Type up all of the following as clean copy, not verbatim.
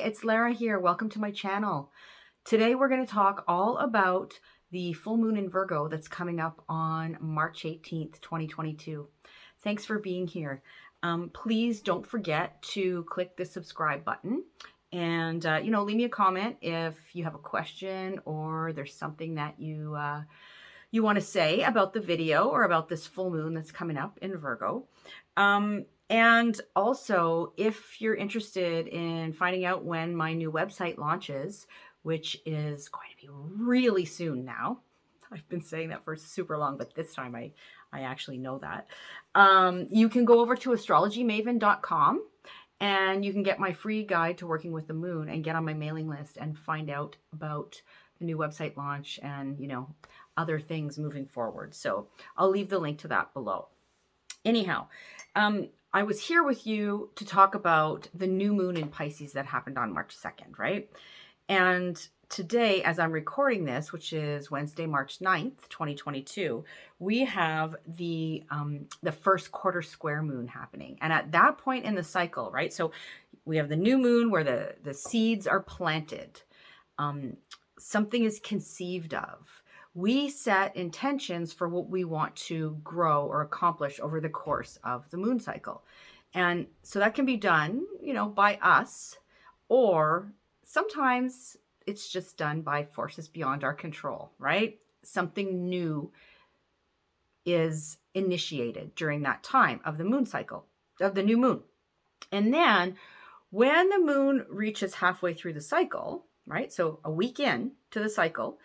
it's Lara here. Welcome to my channel. Today we're going to talk all about the full moon in Virgo that's coming up on March 18th, 2022. Thanks for being here. Please don't forget to click the subscribe button and, leave me a comment if you have a question or there's something that you want to say about the video or about this full moon that's coming up in Virgo. And also, if you're interested in finding out when my new website launches, which is going to be really soon now. I've been saying that for super long, but this time I actually know that. You can go over to astrologymaven.com and you can get my free guide to working with the moon and get on my mailing list and find out about the new website launch and, other things moving forward. So I'll leave the link to that below. Anyhow, I was here with you to talk about the new moon in Pisces that happened on March 2nd, right? And today, as I'm recording this, which is Wednesday, March 9th, 2022, we have the first quarter square moon happening. And at that point in the cycle, right? So we have the new moon where the seeds are planted. Something is conceived of. We set intentions for what we want to grow or accomplish over the course of the moon cycle. And so that can be done, by us, or sometimes it's just done by forces beyond our control, right? Something new is initiated during that time of the moon cycle, of the new moon. And then when the moon reaches halfway through the cycle, right? So a week in to the cycle,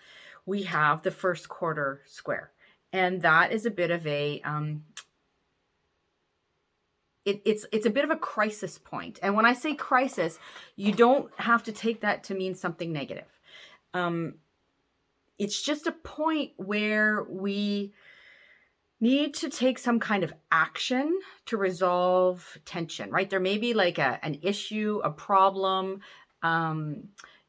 we have the first quarter square. And that is a bit of a, it's a bit of a crisis point. And when I say crisis, you don't have to take that to mean something negative. It's just a point where we need to take some kind of action to resolve tension, right? There may be like an issue, a problem, a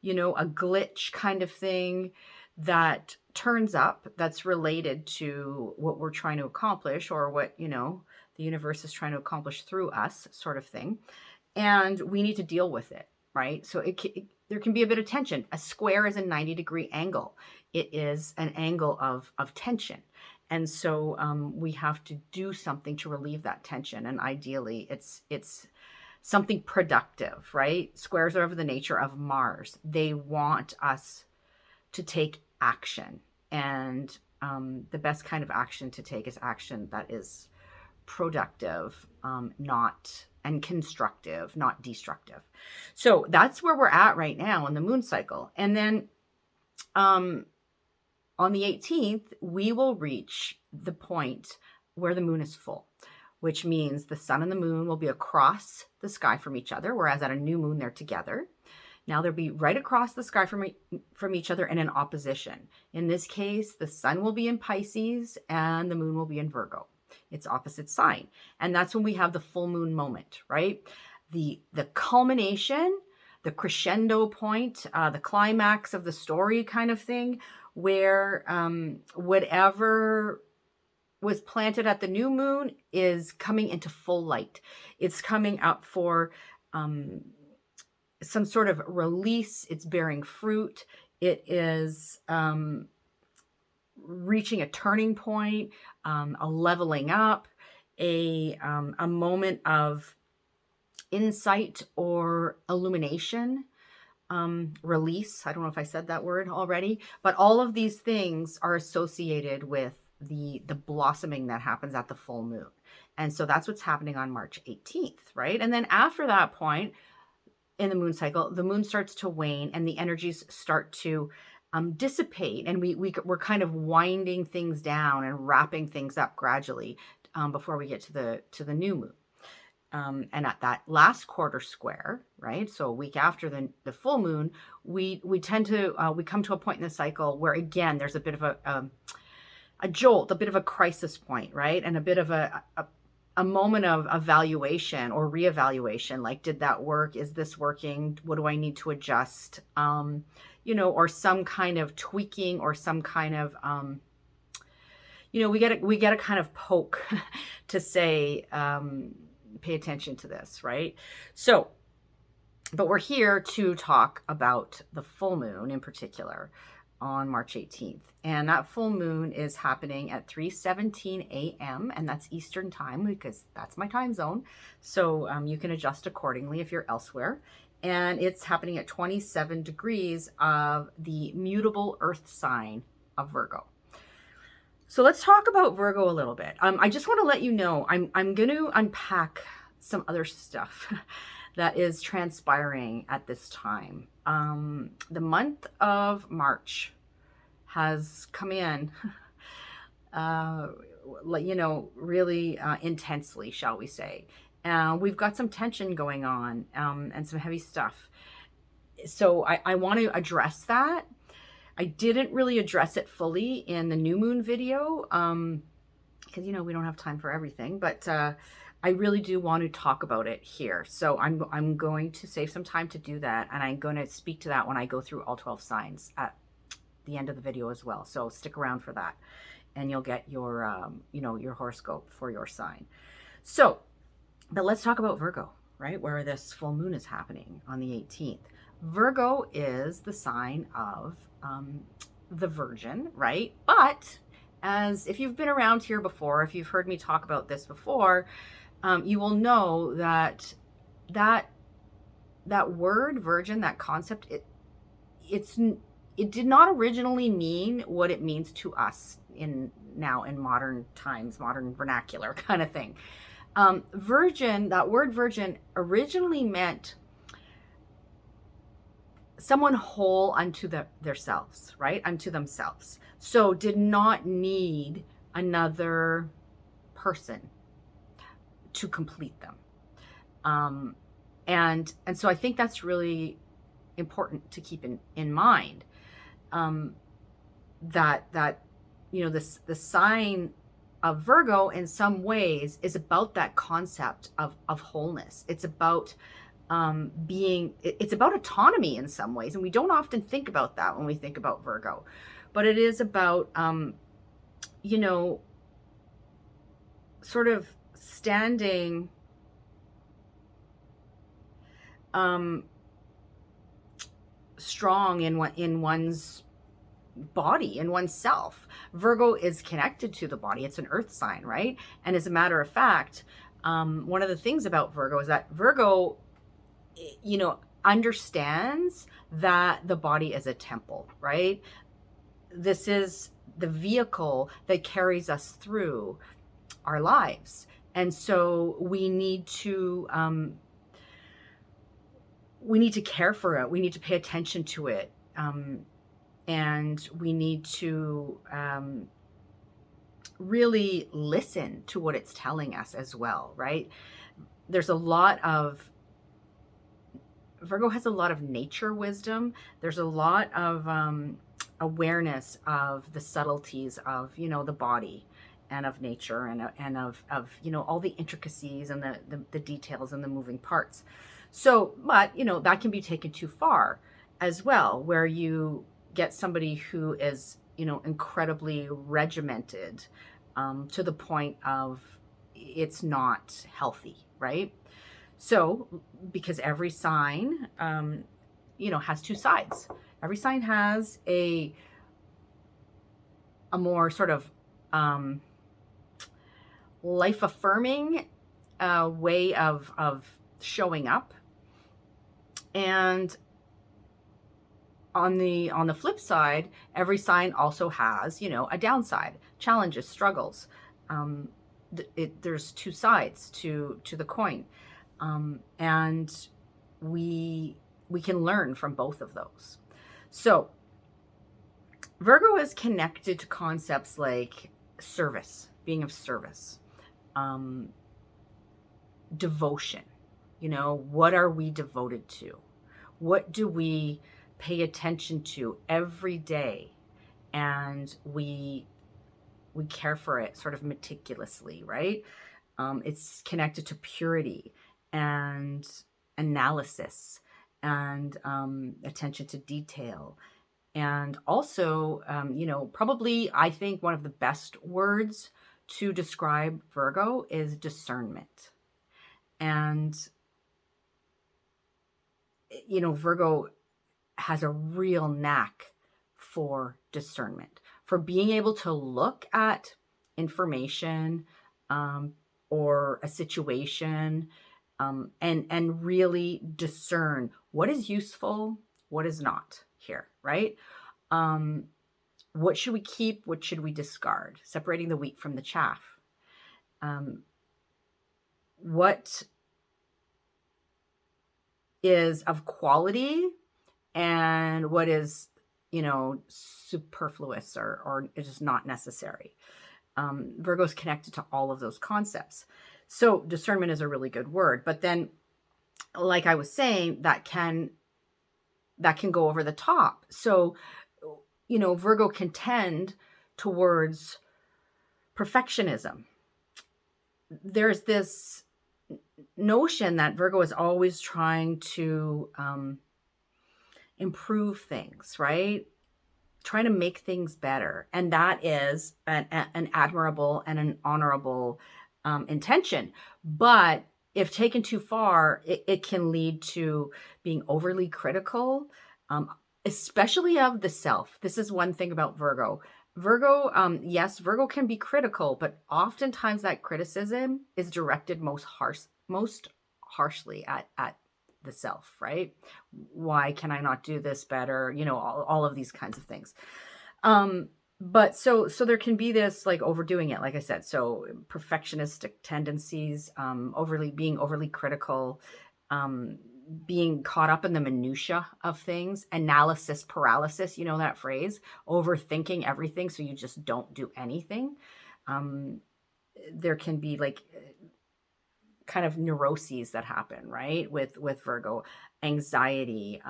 glitch kind of thing that turns up that's related to what we're trying to accomplish or what, the universe is trying to accomplish through us, sort of thing. And we need to deal with it, right? So there can be a bit of tension. A square is a 90-degree angle. It is an angle of tension. And so we have to do something to relieve that tension. And ideally, it's something productive, right? Squares are of the nature of Mars. They want us to take action. And the best kind of action to take is action that is productive, and constructive, not destructive. So that's where we're at right now in the moon cycle. And then on the 18th, we will reach the point where the moon is full, which means the sun and the moon will be across the sky from each other, whereas at a new moon, they're together. Now they'll be right across the sky from each other and in opposition. In this case, the sun will be in Pisces and the moon will be in Virgo. It's opposite sign. And that's when we have the full moon moment, right? The culmination, the crescendo point, the climax of the story kind of thing, where whatever was planted at the new moon is coming into full light. It's coming up for some sort of release. It's bearing fruit. It is reaching a turning point, a leveling up, a moment of insight or illumination, release. I don't know if I said that word already, but all of these things are associated with the blossoming that happens at the full moon. And so that's what's happening on March 18th, right? And then after that point, in the moon cycle, the moon starts to wane and the energies start to dissipate, and we're kind of winding things down and wrapping things up gradually before we get to the new moon. And at that last quarter square, right? So a week after the full moon, we tend to we come to a point in the cycle where again there's a bit of a jolt, a bit of a crisis point, right? And a bit of a moment of evaluation or reevaluation, like, did that work? Is this working? What do I need to adjust? Or some kind of tweaking or some kind of, we get a kind of poke to say, pay attention to this, right? So But we're here to talk about the full moon in particular on March 18th. And that full moon is happening at 3:17 a.m. and that's Eastern time because that's my time zone. So you can adjust accordingly if you're elsewhere. And it's happening at 27 degrees of the mutable Earth sign of Virgo. So let's talk about Virgo a little bit. I just want to let you know, I'm going to unpack some other stuff that is transpiring at this time. The month of March has come in, really intensely, shall we say. We've got some tension going on and some heavy stuff. So I want to address that. I didn't really address it fully in the new moon video because, we don't have time for everything, but I really do want to talk about it here. So I'm going to save some time to do that, and I'm going to speak to that when I go through all 12 signs at the end of the video as well. So stick around for that, and you'll get your, your horoscope for your sign. So, but let's talk about Virgo, right? Where this full moon is happening on the 18th. Virgo is the sign of the Virgin, right? But as if you've been around here before, if you've heard me talk about this before, you will know that word Virgin, that concept, it did not originally mean what it means to us now in modern times, modern vernacular kind of thing. Virgin, that word Virgin originally meant someone whole unto themselves, right? Unto themselves. So did not need another person to complete them. And so I think that's really important to keep in mind. That the sign of Virgo in some ways is about that concept of wholeness. It's about it's about autonomy in some ways, and we don't often think about that when we think about Virgo, but it is about sort of standing strong in one's body, in oneself. Virgo is connected to the body. It's an earth sign, right? And as a matter of fact, one of the things about Virgo is that Virgo understands that the body is a temple, right? This is the vehicle that carries us through our lives. And so we need to care for it. We need to pay attention to it. And we need to really listen to what it's telling us as well, right? Virgo has a lot of nature wisdom. There's a lot of awareness of the subtleties of, the body and of nature and of all the intricacies and the details and the moving parts. So, but, that can be taken too far as well, where you get somebody who is, incredibly regimented to the point of it's not healthy, right? So, because every sign, has two sides. Every sign has a more sort of life-affirming way of showing up. And on the flip side, every sign also has, a downside, challenges, struggles. There's two sides to the coin. And we can learn from both of those. So Virgo is connected to concepts like service, being of service, devotion. What are we devoted to? What do we pay attention to every day? And we care for it sort of meticulously, right? It's connected to purity and analysis and attention to detail. And also, probably I think one of the best words to describe Virgo is discernment. And you know, Virgo has a real knack for discernment, for being able to look at information or a situation and really discern what is useful, what is not here, right? What should we keep? What should we discard? Separating the wheat from the chaff. What is of quality and what is, you know, superfluous or is just not necessary. Virgo's connected to all of those concepts. So discernment is a really good word. But then, like I was saying, that can go over the top. So, you know, Virgo can tend towards perfectionism. There's this notion that Virgo is always trying to improve things, right? Trying to make things better. And that is an admirable and an honorable intention. But if taken too far, it can lead to being overly critical, especially of the self. This is one thing about Virgo. Yes, Virgo can be critical, but oftentimes that criticism is directed most harshly at the self, right? Why can I not do this better? You know, all of these kinds of things. But so there can be this like overdoing it, like I said. So perfectionistic tendencies, being overly critical, being caught up in the minutia of things, analysis paralysis, you know that phrase, overthinking everything so you just don't do anything. There can be like kind of neuroses that happen, right? With Virgo, anxiety,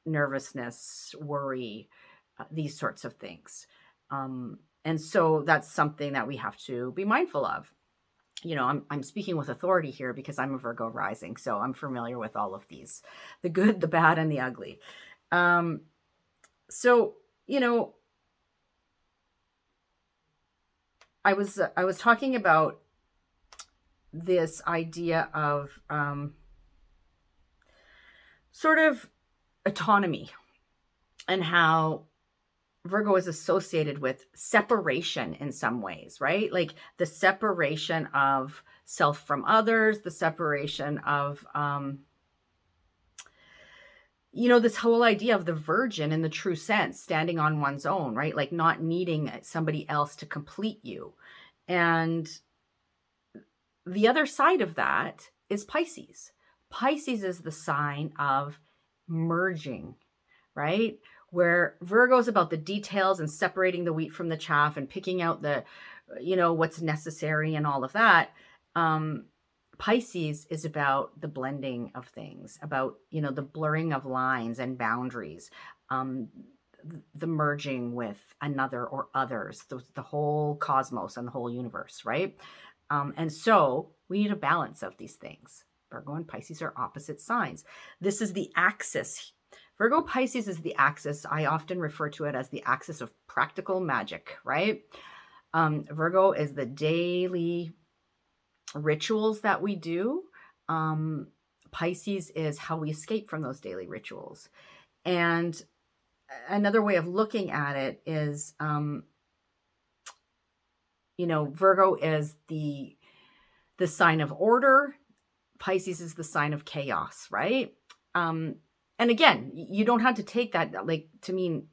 nervousness, worry, these sorts of things. And so that's something that we have to be mindful of. You know, I'm speaking with authority here because I'm a Virgo rising, so I'm familiar with all of these, the good, the bad, and the ugly. So, you know, I was talking about this idea of sort of autonomy and how Virgo is associated with separation in some ways, right? Like the separation of self from others, the separation of, you know, this whole idea of the virgin in the true sense, standing on one's own, right? Like not needing somebody else to complete you. And the other side of that is Pisces. Pisces is the sign of merging, right? Where Virgo is about the details and separating the wheat from the chaff and picking out the, you know, what's necessary and all of that. Pisces is about the blending of things, about, you know, the blurring of lines and boundaries, the merging with another or others, the whole cosmos and the whole universe, right? And so we need a balance of these things. Virgo and Pisces are opposite signs. This is the axis. Virgo Pisces is the axis. I often refer to it as the axis of practical magic, right? Virgo is the daily rituals that we do. Pisces is how we escape from those daily rituals. And another way of looking at it is, you know, Virgo is the sign of order. Pisces is the sign of chaos, right? And again, you don't have to take that like to mean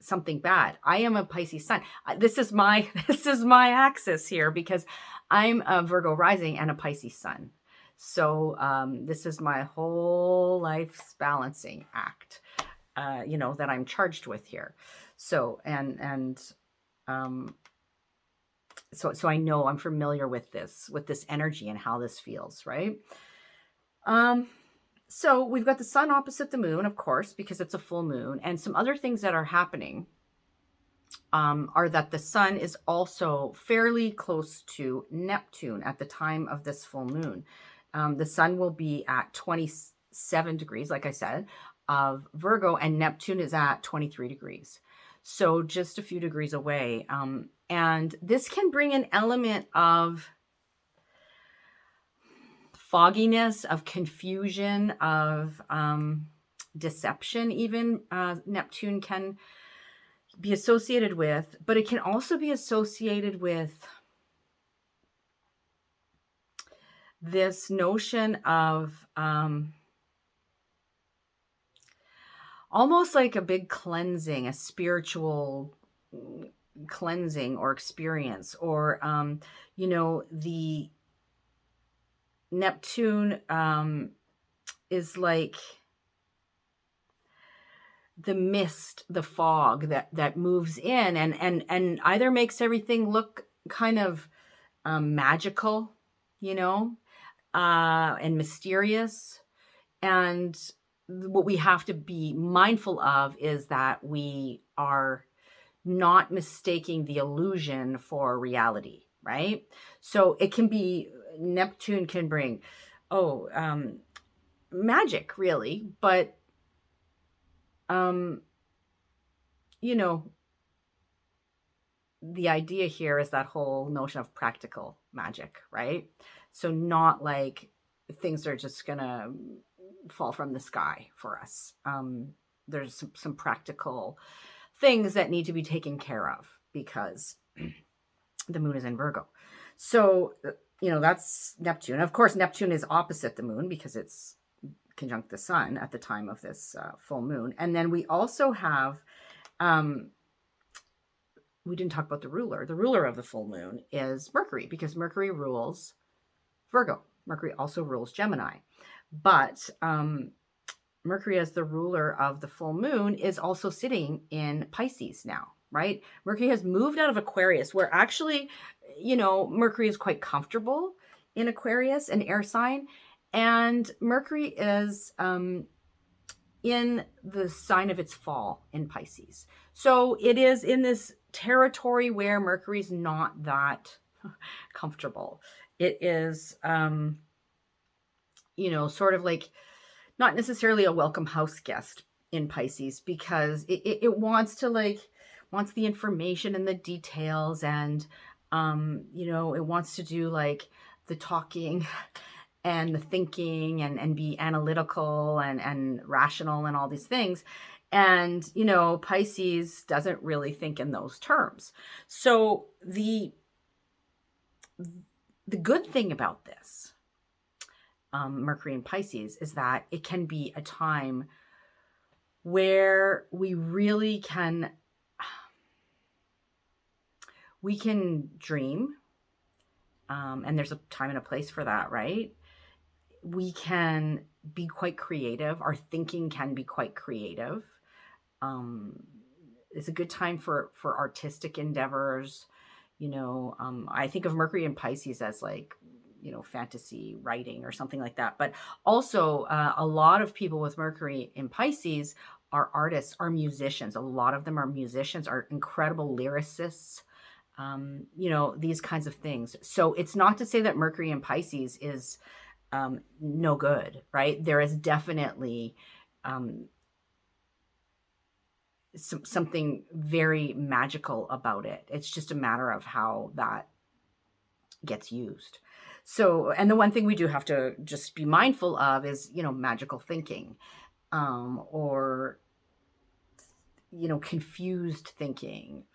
something bad. I am a Pisces sun. This is my axis here because I'm a Virgo rising and a Pisces sun. So this is my whole life's balancing act, you know, that I'm charged with here. So so I know I'm familiar with this energy and how this feels, right? So we've got the sun opposite the moon, of course, because it's a full moon. And some other things that are happening are that the sun is also fairly close to Neptune at the time of this full moon. The sun will be at 27 degrees, like I said, of Virgo, and Neptune is at 23 degrees. So just a few degrees away. And this can bring an element of fogginess, of confusion, of deception even, Neptune can be associated with, but it can also be associated with this notion of almost like a big cleansing, a spiritual cleansing or experience, or the Neptune is like the mist, the fog that moves in and either makes everything look kind of magical, and mysterious. And what we have to be mindful of is that we are not mistaking the illusion for reality, right? So it can be, Neptune can bring, magic, really, but the idea here is that whole notion of practical magic, right? So not like things are just gonna fall from the sky for us. There's some practical things that need to be taken care of because the moon is in Virgo. So, that's Neptune. Of course, Neptune is opposite the moon because it's conjunct the sun at the time of this full moon. And then we also have, we didn't talk about the ruler. The ruler of the full moon is Mercury, because Mercury rules Virgo. Mercury also rules Gemini. But Mercury, as the ruler of the full moon, is also sitting in Pisces now, right? Mercury has moved out of Aquarius, where actually, Mercury is quite comfortable in Aquarius, an air sign. And Mercury is in the sign of its fall in Pisces. So it is in this territory where Mercury's not that comfortable. It is, sort of like not necessarily a welcome house guest in Pisces, because it wants to wants the information and the details, and it wants to do like the talking and the thinking and be analytical and rational and all these things. And, Pisces doesn't really think in those terms. So the good thing about this, Mercury and Pisces, is that it can be a time where we really can dream. And there's a time and a place for that, right? We can be quite creative. Our thinking can be quite creative. It's a good time for artistic endeavors. I think of Mercury and Pisces as like, fantasy writing or something like that. But also a lot of people with Mercury in Pisces are artists, are musicians. A lot of them are musicians, are incredible lyricists, these kinds of things. So it's not to say that Mercury in Pisces is no good, right? There is definitely something very magical about it. It's just a matter of how that gets used. So, and the one thing we do have to just be mindful of is, magical thinking, or, confused thinking,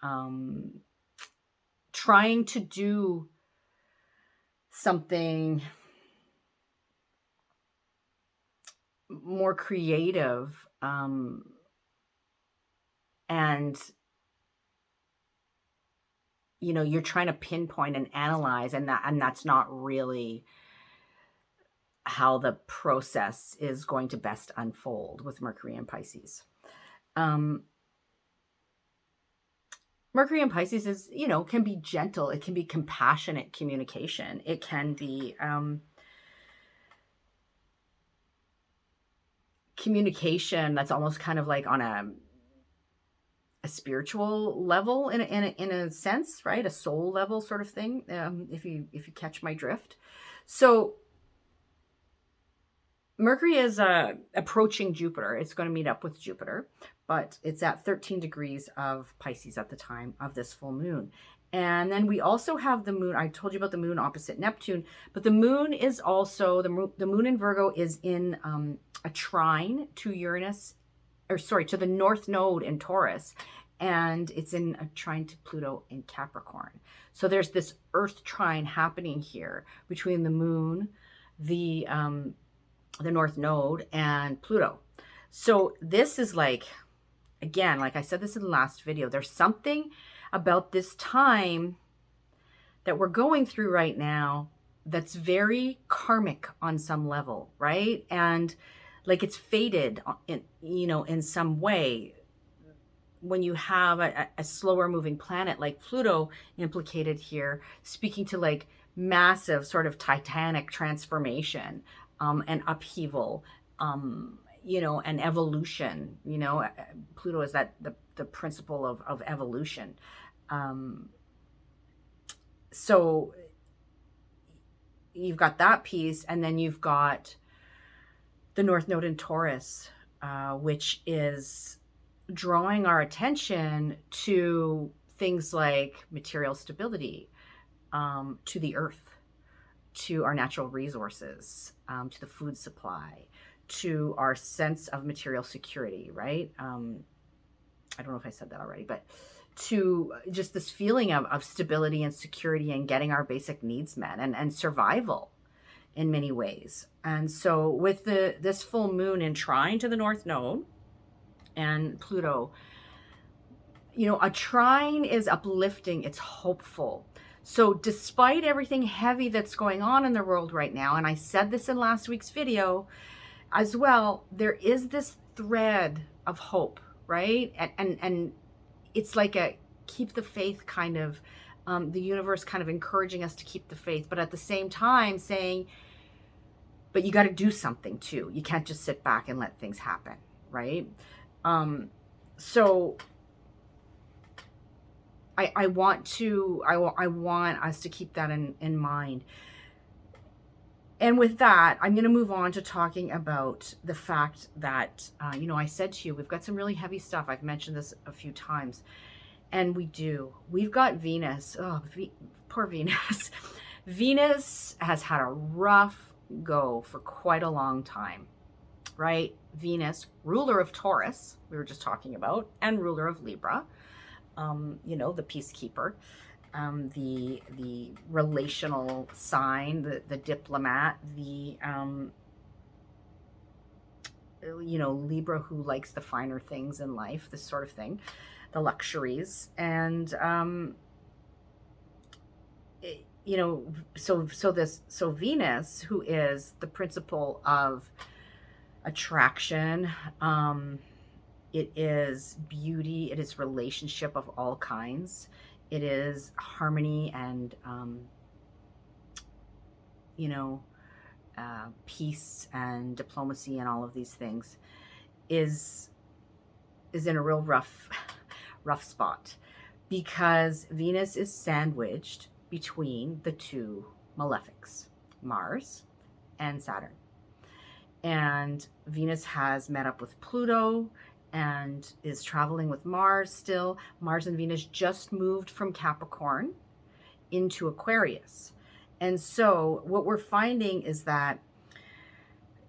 trying to do something more creative, and you're trying to pinpoint and analyze, and that's not really how the process is going to best unfold with Mercury and Pisces. Mercury and Pisces is, can be gentle. It can be compassionate communication. It can be communication that's almost kind of like on a spiritual level in a sense, right? A soul level sort of thing, if you catch my drift. So Mercury is approaching Jupiter. It's going to meet up with Jupiter, but it's at 13 degrees of Pisces at the time of this full moon. And then we also have the moon. I told you about the moon opposite Neptune, but the moon is also, the moon in Virgo is in a trine to Uranus, or sorry, to the North Node in Taurus. And it's in a trine to Pluto in Capricorn. So there's this Earth trine happening here between the moon, the North Node, and Pluto. So this is like, again, like I said this in the last video, there's something about this time that we're going through right now that's very karmic on some level, right? And like it's fated in, you know, in some way when you have a slower moving planet like Pluto implicated here, speaking to like massive sort of titanic transformation and upheaval, you know, and evolution. You know, Pluto is that the principle of evolution. So you've got that piece, and then you've got the North Node in Taurus, which is drawing our attention to things like material stability, to the earth, to our natural resources, to the food supply, to our sense of material security, right? I don't know if I said that already, but to just this feeling of stability and security and getting our basic needs met, and survival in many ways. And so with this full moon in trine to the North Node and Pluto, you know, a trine is uplifting, it's hopeful. So despite everything heavy that's going on in the world right now, and I said this in last week's video as well, there is this thread of hope, right? And it's like a keep the faith kind of, the universe kind of encouraging us to keep the faith, but at the same time saying, but you got to do something too. You can't just sit back and let things happen, right? So I want us to keep that in mind. And with that, I'm going to move on to talking about the fact that, you know, I said to you, we've got some really heavy stuff. I've mentioned this a few times. And we've got Venus. Oh, poor Venus. Venus has had a rough go for quite a long time, right? Venus, ruler of Taurus, we were just talking about, and ruler of Libra, you know, the peacekeeper, the relational sign, the diplomat, the, you know, Libra who likes the finer things in life, this sort of thing, the luxuries. And, you know, so Venus, who is the principle of attraction, it is beauty, it is relationship of all kinds, it is harmony and, you know, peace and diplomacy and all of these things, is in a real rough spot, because Venus is sandwiched between the two malefics, Mars and Saturn. And Venus has met up with Pluto and is traveling with Mars still. Mars and Venus just moved from Capricorn into Aquarius. And so what we're finding is that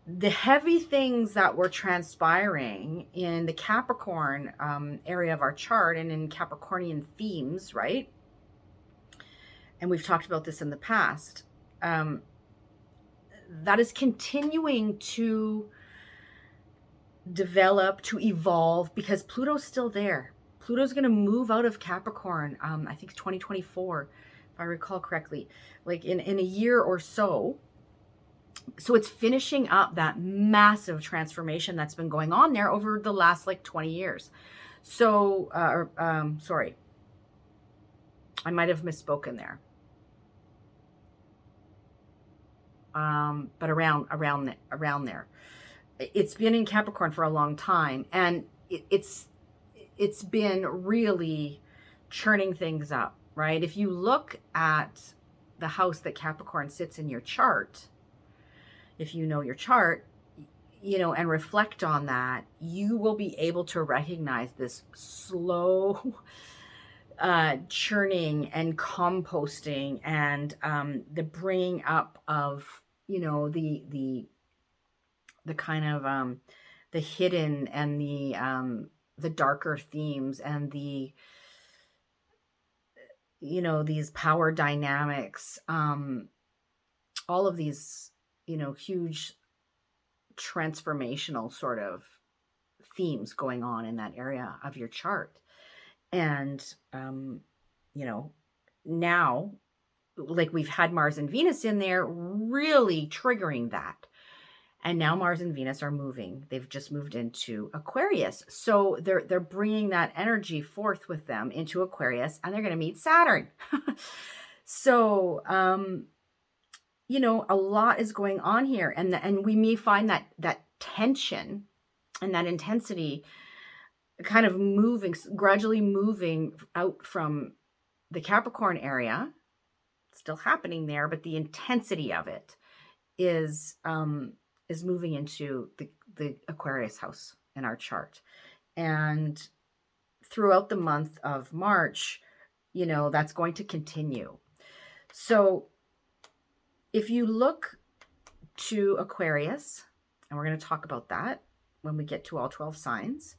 the heavy things that were transpiring in the Capricorn area of our chart and in Capricornian themes, right? And we've talked about this in the past, that is continuing to develop, to evolve, because Pluto's still there. Pluto's going to move out of Capricorn, I think 2024, if I recall correctly, like in a year or so. So it's finishing up that massive transformation that's been going on there over the last like 20 years. So, sorry, I might have misspoken there. But around there. It's been in Capricorn for a long time, and it's been really churning things up, right? If you look at the house that Capricorn sits in your chart, if you know your chart, you know, and reflect on that, you will be able to recognize this slow churning and composting, and the bringing up of, the kind of the hidden and the darker themes, and these power dynamics, all of these, huge transformational sort of themes going on in that area of your chart. And, now, like, we've had Mars and Venus in there really triggering that. And now Mars and Venus are moving. They've just moved into Aquarius. So they're bringing that energy forth with them into Aquarius, and they're going to meet Saturn. So, a lot is going on here. And we may find that tension and that intensity kind of gradually moving out from the Capricorn area. It's still happening there, but the intensity of it is moving into the Aquarius house in our chart. And throughout the month of March, that's going to continue. So if you look to Aquarius, and we're going to talk about that when we get to all 12 signs.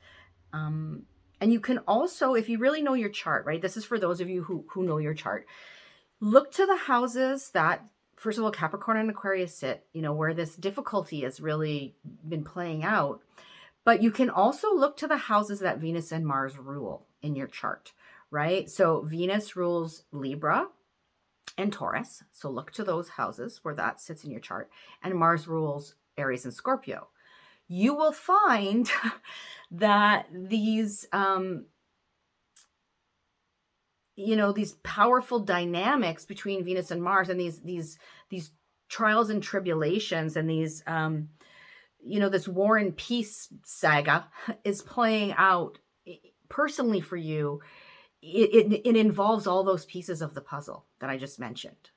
And you can also, if you really know your chart, right? This is for those of you who know your chart. Look to the houses that, first of all, Capricorn and Aquarius sit, where this difficulty has really been playing out. But you can also look to the houses that Venus and Mars rule in your chart, right? So Venus rules Libra and Taurus. So look to those houses where that sits in your chart. And Mars rules Aries and Scorpio. You will find that these, these powerful dynamics between Venus and Mars, and these trials and tribulations, and these, this War and Peace saga is playing out personally for you. It involves all those pieces of the puzzle that I just mentioned.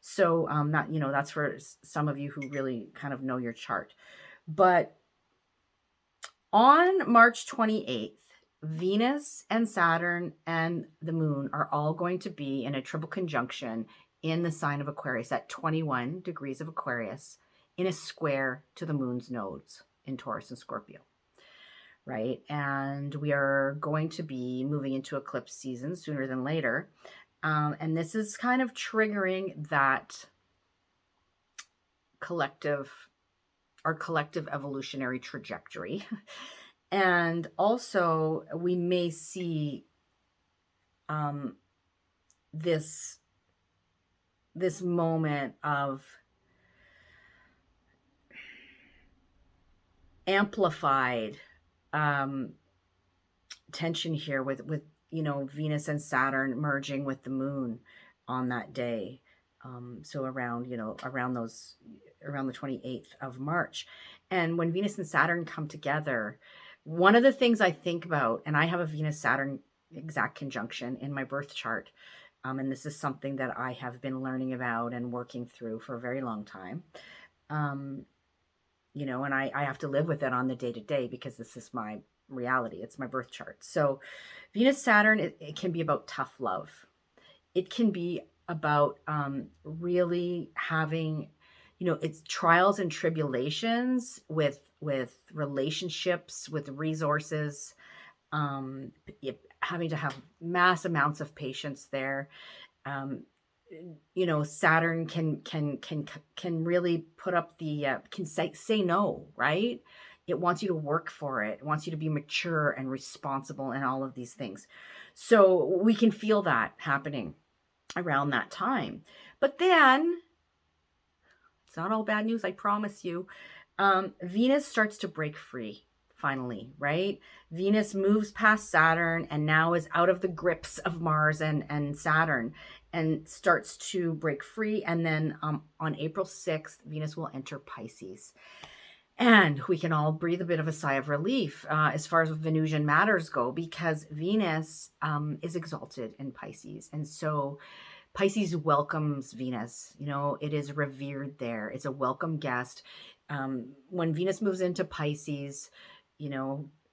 So that's for some of you who really kind of know your chart. But on March 28th, Venus and Saturn and the moon are all going to be in a triple conjunction in the sign of Aquarius at 21 degrees of Aquarius, in a square to the moon's nodes in Taurus and Scorpio, right? And we are going to be moving into eclipse season sooner than later. And this is kind of triggering that collective evolutionary trajectory. And also we may see this moment of amplified tension here with Venus and Saturn merging with the moon on that day. So around the 28th of March. And when Venus and Saturn come together, one of the things I think about, and I have a Venus-Saturn exact conjunction in my birth chart, and this is something that I have been learning about and working through for a very long time. And I have to live with it on the day-to-day because this is my reality. It's my birth chart. So Venus-Saturn, it can be about tough love. It can be about really having, it's trials and tribulations with relationships, with resources, having to have mass amounts of patience there. Saturn can really put up the can say no, right? It wants you to work for it. It wants you to be mature and responsible and all of these things. So we can feel that happening around that time. But then it's not all bad news, I promise you. Venus starts to break free finally, right? Venus moves past Saturn and now is out of the grips of Mars and Saturn and starts to break free. And then on April 6th, Venus will enter Pisces. And we can all breathe a bit of a sigh of relief as far as Venusian matters go, because Venus is exalted in Pisces. And so Pisces welcomes Venus. It is revered there. It's a welcome guest. When Venus moves into Pisces,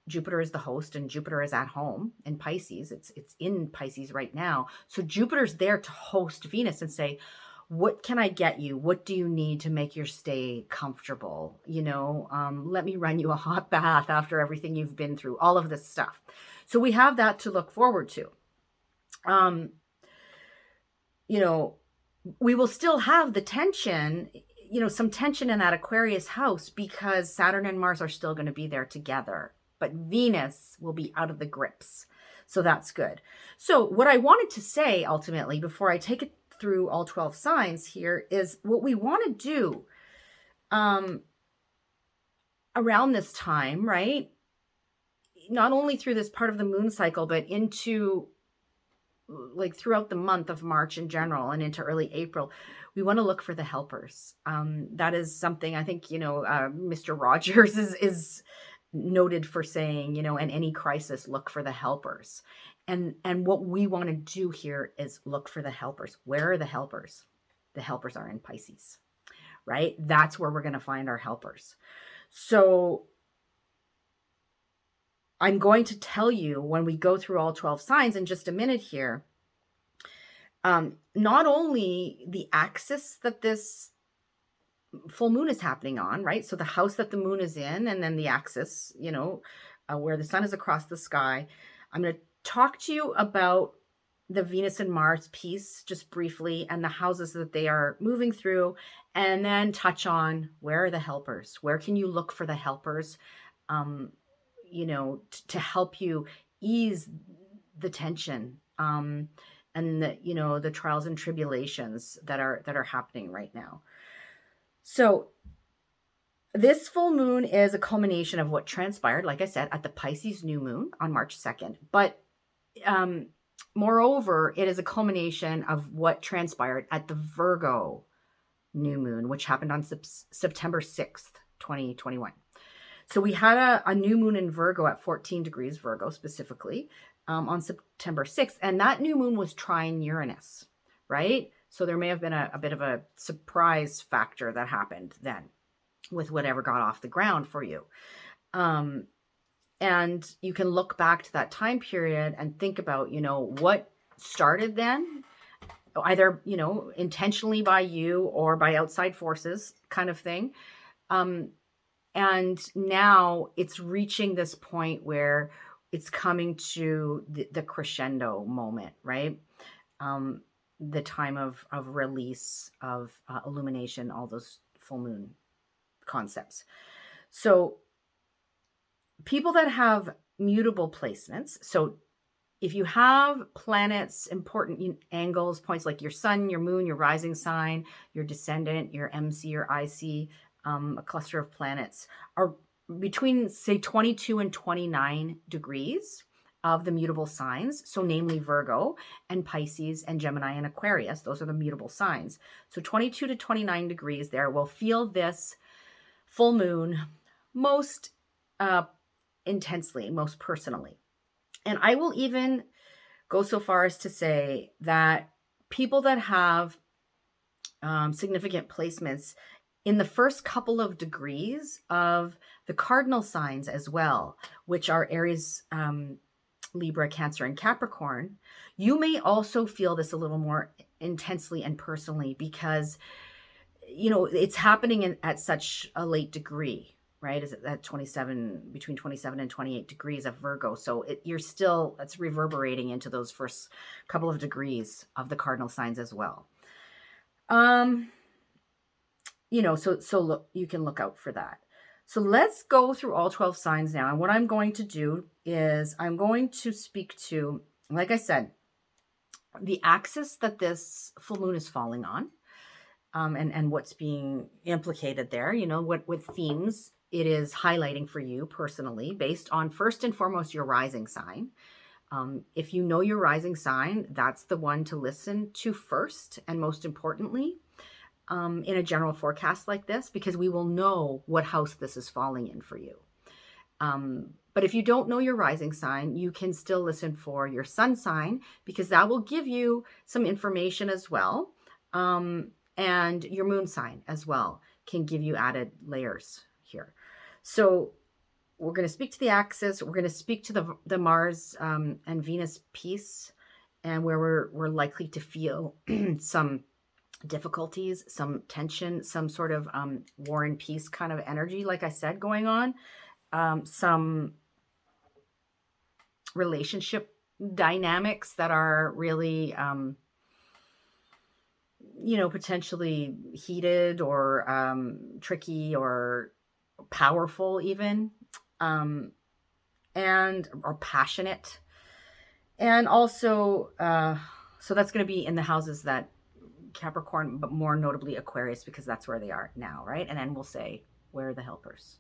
Jupiter is the host, and Jupiter is at home in Pisces. It's in Pisces right now. So Jupiter's there to host Venus and say, what can I get you? What do you need to make your stay comfortable? Let me run you a hot bath after everything you've been through, all of this stuff. So we have that to look forward to. We will still have the tension, some tension in that Aquarius house, because Saturn and Mars are still going to be there together, but Venus will be out of the grips. So that's good. So what I wanted to say ultimately, before I take it through all 12 signs here, is what we want to do around this time, right? Not only through this part of the moon cycle, but into like throughout the month of March in general and into early April, we want to look for the helpers. That is something I think, Mr. Rogers is noted for saying, in any crisis, look for the helpers. And what we want to do here is look for the helpers. Where are the helpers? The helpers are in Pisces, right? That's where we're going to find our helpers. So I'm going to tell you when we go through all 12 signs in just a minute here, not only the axis that this full moon is happening on, right? So the house that the moon is in, and then the axis, where the sun is across the sky. I'm going to talk to you about the Venus and Mars piece just briefly, and the houses that they are moving through, and then touch on where are the helpers? Where can you look for the helpers? To help you ease the tension and the trials and tribulations that are happening right now. So this full moon is a culmination of what transpired, like I said, at the Pisces new moon on March 2nd. But moreover, it is a culmination of what transpired at the Virgo new moon, which happened on September 6th, 2021. So we had a new moon in Virgo at 14 degrees Virgo specifically on September 6th. And that new moon was trine Uranus, right? So there may have been a bit of a surprise factor that happened then with whatever got off the ground for you. And you can look back to that time period and think about, what started then, either, intentionally by you or by outside forces kind of thing. And now it's reaching this point where it's coming to the crescendo moment, right? The time of release, of illumination, all those full moon concepts. So people that have mutable placements, so if you have planets, important angles, points like your sun, your moon, your rising sign, your descendant, your MC, your IC, a cluster of planets are between, say, 22 and 29 degrees of the mutable signs. So namely Virgo and Pisces and Gemini and Aquarius. Those are the mutable signs. So 22 to 29 degrees there will feel this full moon most intensely, most personally. And I will even go so far as to say that people that have significant placements in the first couple of degrees of the cardinal signs as well, which are Aries, Libra, Cancer, and Capricorn, you may also feel this a little more intensely and personally because, it's happening at such a late degree, right? Is it at between 27 and 28 degrees of Virgo. So it's reverberating into those first couple of degrees of the cardinal signs as well. So look, you can look out for that. So let's go through all 12 signs now. And what I'm going to do is I'm going to speak to, like I said, the axis that this full moon is falling on, and what's being implicated there, what themes it is highlighting for you personally, based on first and foremost your rising sign. If you know your rising sign, that's the one to listen to first and most importantly. In a general forecast like this, because we will know what house this is falling in for you. But if you don't know your rising sign, you can still listen for your sun sign, because that will give you some information as well. And your moon sign as well can give you added layers here. So we're going to speak to the axis. We're going to speak to the Mars and Venus piece, and where we're likely to feel some difficulties, some tension, some sort of war and peace kind of energy, like I said, going on. Some relationship dynamics that are really, potentially heated or tricky or powerful even, or passionate. And also, so that's going to be in the houses that Capricorn, but more notably Aquarius, because that's where they are now, right? And then we'll say, where are the helpers?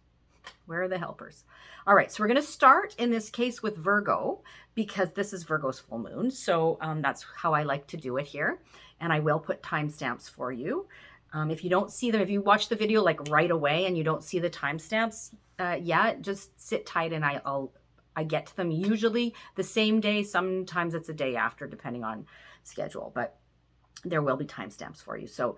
Where are the helpers? All right, so we're going to start in this case with Virgo, because this is Virgo's full moon. So that's how I like to do it here. And I will put timestamps for you. If you don't see them, if you watch the video like right away and you don't see the timestamps yet, just sit tight and I get to them usually the same day. Sometimes it's a day after, depending on schedule, but there will be timestamps for you. So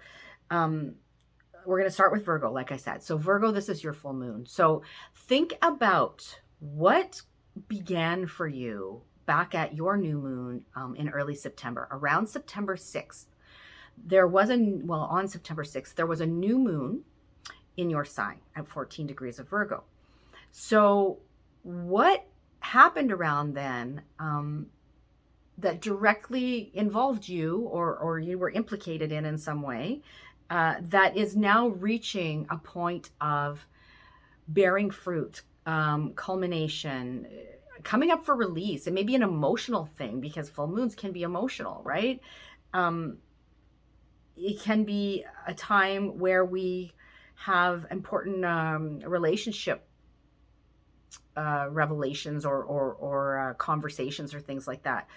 we're going to start with Virgo, like I said. So Virgo, this is your full moon. So think about what began for you back at your new moon in early September, around September 6th. On September 6th, there was a new moon in your sign at 14 degrees of Virgo. So what happened around then that directly involved you or you were implicated in some way, that is now reaching a point of bearing fruit, culmination, coming up for release? It may be an emotional thing, because full moons can be emotional, right? It can be a time where we have important relationship revelations or conversations or things like that.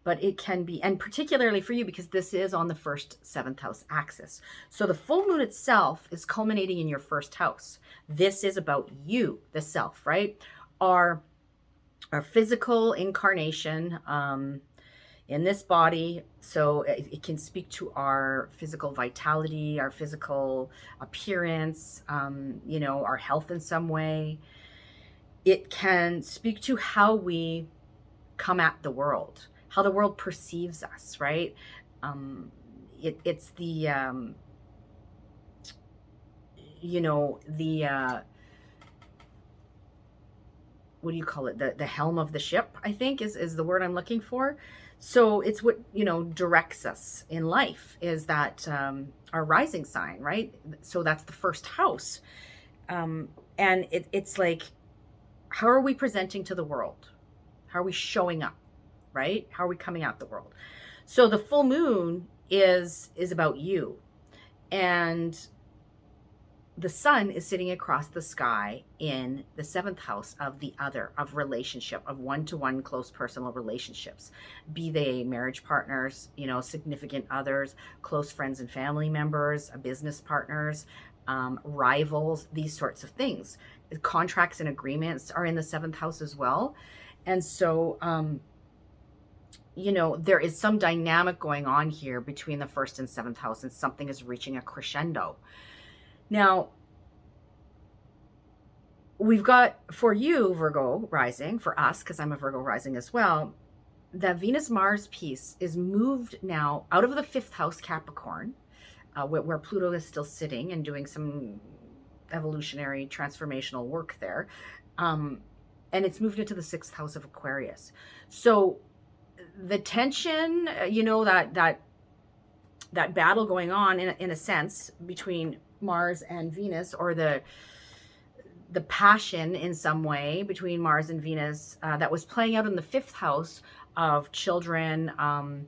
But it can be, and particularly for you, because this is on the first 7th house axis. So the full moon itself is culminating in your first house. This is about you, the self, right? Our physical incarnation in this body. So it can speak to our physical vitality, our physical appearance, our health in some way. It can speak to how we come at the world, how the world perceives us, right? It's the, what do you call it? The helm of the ship, I think is the word I'm looking for. So it's what, directs us in life, is that our rising sign, right? So that's the first house. And it's like, how are we presenting to the world? How are we showing up, right? How are we coming out the world? So the full moon is about you. And the sun is sitting across the sky in the 7th house of the other, of relationship, of one-to-one close personal relationships, be they marriage partners, significant others, close friends and family members, business partners, rivals, these sorts of things. Contracts and agreements are in the 7th house as well. And so, there is some dynamic going on here between the 1st and 7th house, and something is reaching a crescendo. Now, we've got, for you, Virgo rising, for us, because I'm a Virgo rising as well, the Venus-Mars piece is moved now out of the 5th house Capricorn, where Pluto is still sitting and doing some evolutionary transformational work there. And it's moved into the 6th house of Aquarius. So the tension, that battle going on in a sense between Mars and Venus, or the passion in some way between Mars and Venus, that was playing out in the 5th house of children, of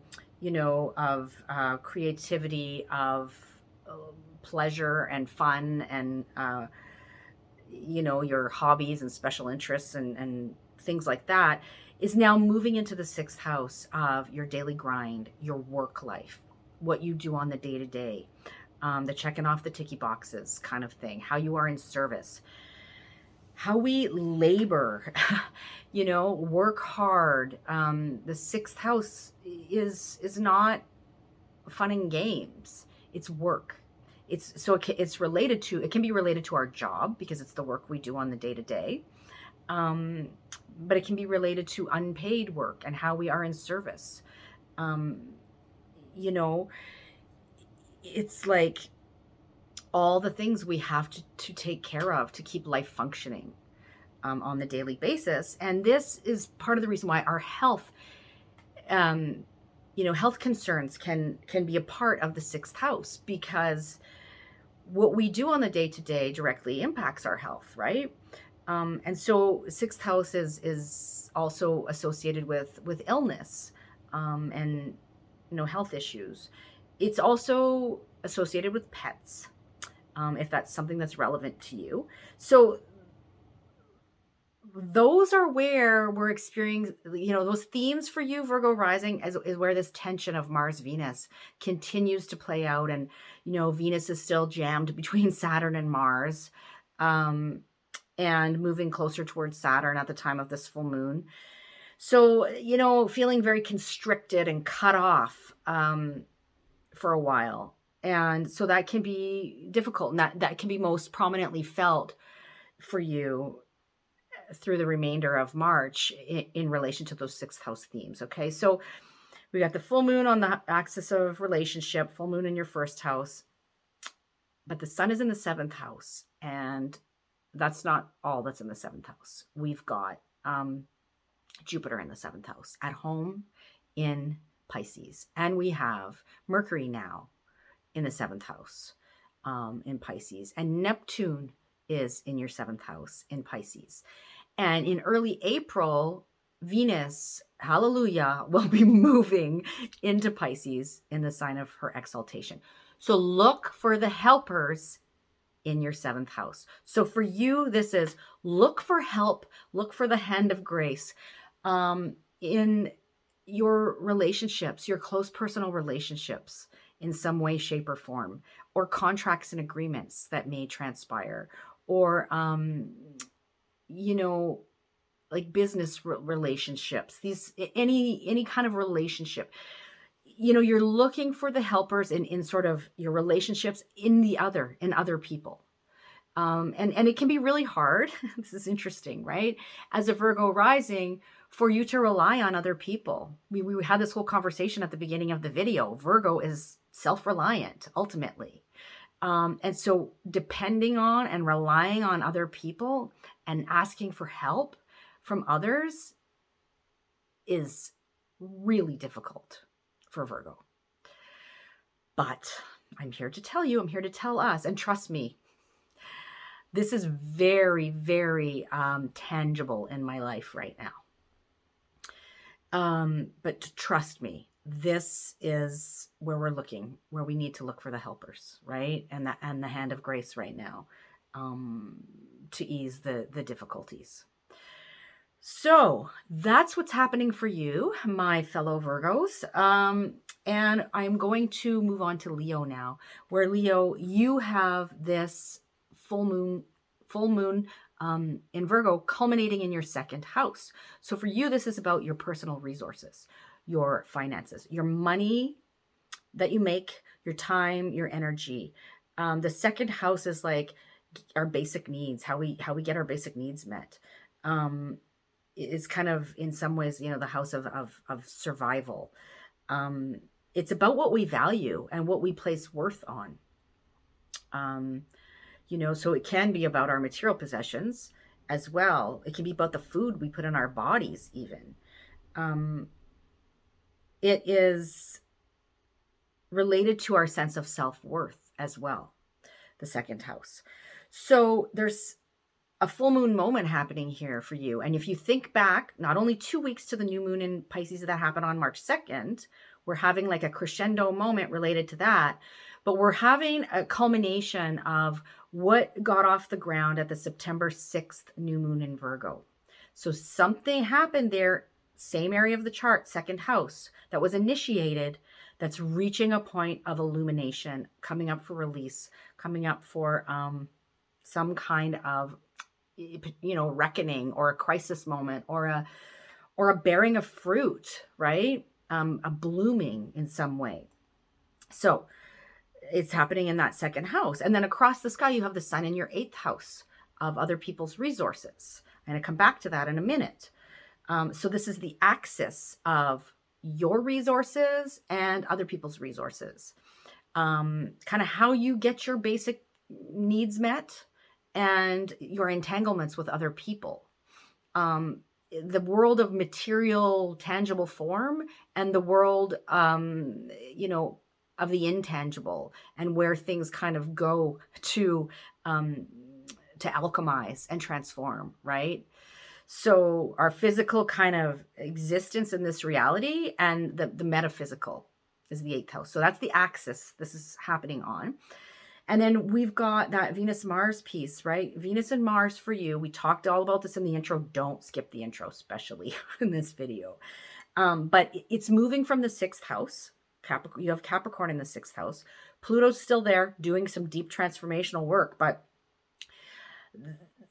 creativity, of pleasure and fun, and your hobbies and special interests and things like that, is now moving into the 6th house of your daily grind, your work life, what you do on the day-to-day, the checking off the ticky boxes kind of thing, how you are in service, how we labor, work hard. The 6th house is not fun and games. It's work. It's related to, it can be related to our job, because it's the work we do on the day-to-day. But it can be related to unpaid work and how we are in service. Um, you know, it's like all the things we have to take care of to keep life functioning on the daily basis. And this is part of the reason why our health, health concerns can be a part of the sixth house, because what we do on the day-to-day directly impacts our health, right? And so sixth house is also associated with illness, and health issues. It's also associated with pets, if that's something that's relevant to you. So those are where we're experiencing, those themes for you, Virgo rising, is where this tension of Mars-Venus continues to play out. And, Venus is still jammed between Saturn and Mars, and moving closer towards Saturn at the time of this full moon. So, feeling very constricted and cut off for a while. And so that can be difficult, and that can be most prominently felt for you through the remainder of March in relation to those sixth house themes. Okay, so we got the full moon on the axis of relationship, full moon in your first house, but the sun is in the seventh house, and that's not all that's in the seventh house. We've got Jupiter in the seventh house at home in Pisces, and we have Mercury now in the seventh house in Pisces, and Neptune is in your seventh house in Pisces. And in early April, Venus, hallelujah, will be moving into Pisces in the sign of her exaltation. So look for the helpers in your seventh house. So for you, this is look for help, look for the hand of grace in your relationships, your close personal relationships in some way, shape, or form, or contracts and agreements that may transpire, or like business relationships, any kind of relationship. You're looking for the helpers in sort of your relationships in other people. And it can be really hard. This is interesting, right? As a Virgo rising, for you to rely on other people. We had this whole conversation at the beginning of the video. Virgo is self-reliant, ultimately. And so depending on and relying on other people and asking for help from others is really difficult for Virgo. But I'm here to tell you, I'm here to tell us, and trust me, this is very, very tangible in my life right now. But trust me, this is where we're looking, where we need to look for the helpers, right? And the hand of grace right now, to ease the difficulties. So that's what's happening for you, my fellow Virgos. And I'm going to move on to Leo now, where Leo, you have this full moon in Virgo culminating in your second house. So for you, this is about your personal resources, your finances, your money that you make, your time, your energy. The second house is like our basic needs, how we get our basic needs met. It's kind of, in some ways, the house of survival. It's about what we value and what we place worth on. So it can be about our material possessions as well. It can be about the food we put in our bodies even. It is related to our sense of self-worth as well, the second house. So there's a full moon moment happening here for you. And if you think back, not only 2 weeks to the new moon in Pisces that happened on March 2nd, we're having like a crescendo moment related to that, but we're having a culmination of what got off the ground at the September 6th new moon in Virgo. So something happened there, same area of the chart, second house, that was initiated, that's reaching a point of illumination, coming up for release, coming up for some kind of reckoning, or a crisis moment, or a bearing of fruit, right? A blooming in some way. So it's happening in that second house. And then across the sky, you have the sun in your 8th house of other people's resources I'm going to come back to that in a minute. So this is the axis of your resources and other people's resources. Kind of how you get your basic needs met and your entanglements with other people. The world of material, tangible form, and the world, you know, of the intangible, and where things kind of go to alchemize and transform, right? So our physical kind of existence in this reality and the metaphysical is the 8th house. So that's the axis this is happening on. And then we've got that Venus-Mars piece, right? Venus and Mars for you. We talked all about this in the intro. Don't skip the intro, especially in this video. But it's moving from the 6th house. Capricorn, you have Capricorn in the 6th house. Pluto's still there doing some deep transformational work, but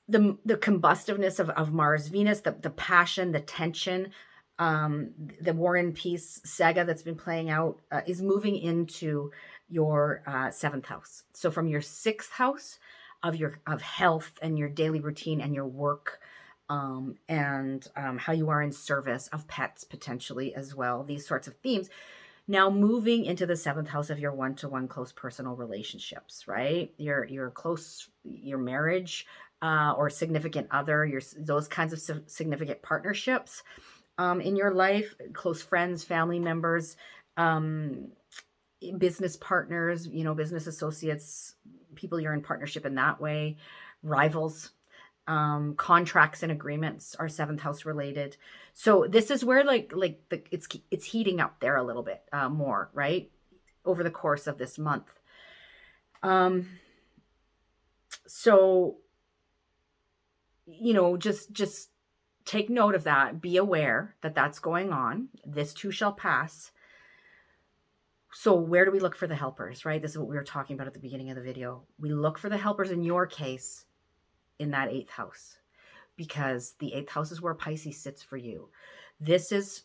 the combustiveness of Mars, Venus, the passion, the tension, the War and Peace saga that's been playing out is moving into your 7th house. So from your 6th house of health and your daily routine and your work, and how you are in service, of pets potentially as well, these sorts of themes. Now moving into the 7th house of your one-to-one close personal relationships, right? Your close, your marriage, or significant other, those kinds of significant partnerships in your life, close friends, family members, business partners, you know, business associates, people you're in partnership in that way, rivals, contracts and agreements are 7th house related. So this is where it's heating up there a little bit more, right? Over the course of this month. So, you know, just take note of that. Be aware that that's going on. This too shall pass. So where do we look for the helpers, right? This is what we were talking about at the beginning of the video. We look for the helpers in your case in that 8th house, because the 8th house is where Pisces sits for you. This is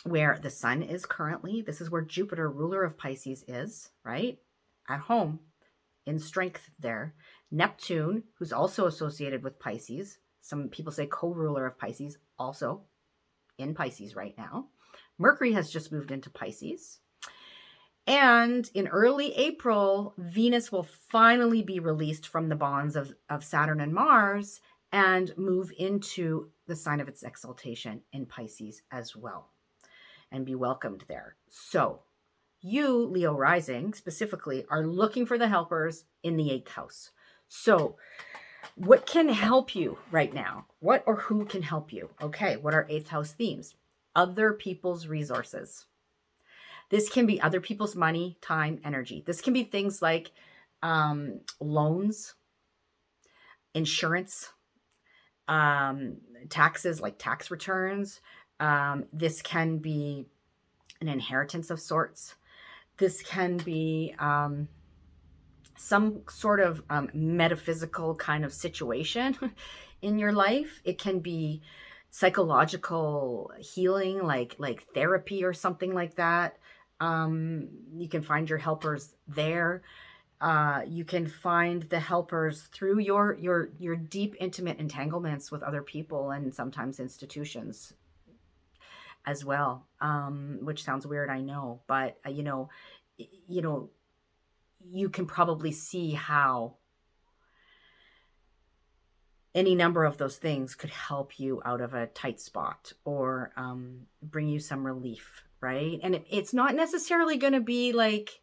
where the sun is currently. This is where Jupiter, ruler of Pisces, is, right? At home, in strength there. Neptune, who's also associated with Pisces, some people say co-ruler of Pisces, also in Pisces right now. Mercury has just moved into Pisces. And in early April, Venus will finally be released from the bonds of Saturn and Mars and move into the sign of its exaltation in Pisces as well, and be welcomed there. So you, Leo rising specifically, are looking for the helpers in the 8th house. So what can help you right now? What or who can help you? Okay, what are 8th house themes? Other people's resources. This can be other people's money, time, energy. This can be things like loans, insurance, taxes, like tax returns. This can be an inheritance of sorts. This can be some sort of metaphysical kind of situation in your life. It can be psychological healing, like therapy or something like that. You can find your helpers there. You can find the helpers through your deep, intimate entanglements with other people and sometimes institutions as well, which sounds weird, I know, but you know, you can probably see how any number of those things could help you out of a tight spot or bring you some relief, right? And it's not necessarily going to be like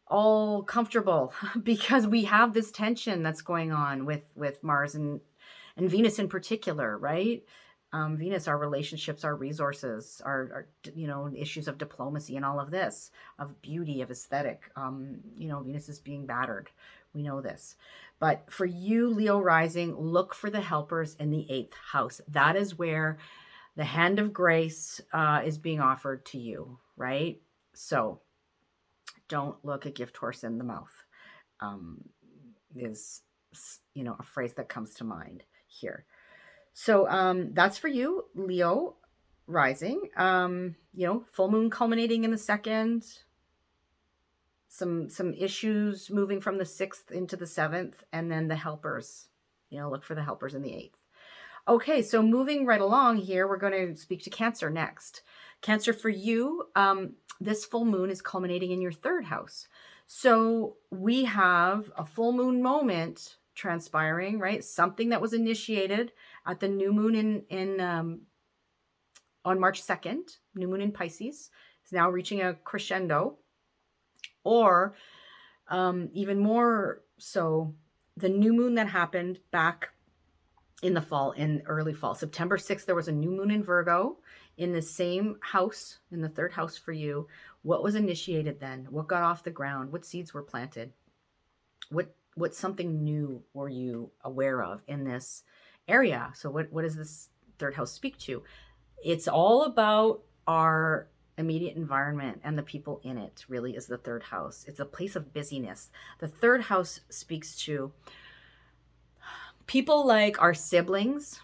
all comfortable because we have this tension that's going on with Mars and Venus in particular, right? Venus, our relationships, our resources, our issues of diplomacy and all of this, of beauty, of aesthetic. Venus is being battered. We know this. But for you, Leo rising, look for the helpers in the 8th house. That is where the hand of grace is being offered to you, right? So don't look a gift horse in the mouth is, a phrase that comes to mind here. So that's for you, Leo rising. Full moon culminating in the 2nd. Some issues moving from the 6th into the 7th, and then the helpers. Look for the helpers in the 8th. Okay, so moving right along here, we're going to speak to Cancer next. Cancer, for you, this full moon is culminating in your third house. So we have a full moon moment transpiring, right? Something that was initiated at the new moon on March 2nd, new moon in Pisces, is now reaching a crescendo, or even more so, the new moon that happened back in the fall, in early fall. September 6th, there was a new moon in Virgo in the same house, in the third house for you. What was initiated then? What got off the ground? What seeds were planted? What something new were you aware of in this area? So what does this third house speak to? It's all about our immediate environment and the people in it, really, is the third house. It's a place of busyness. The third house speaks to people like our siblings,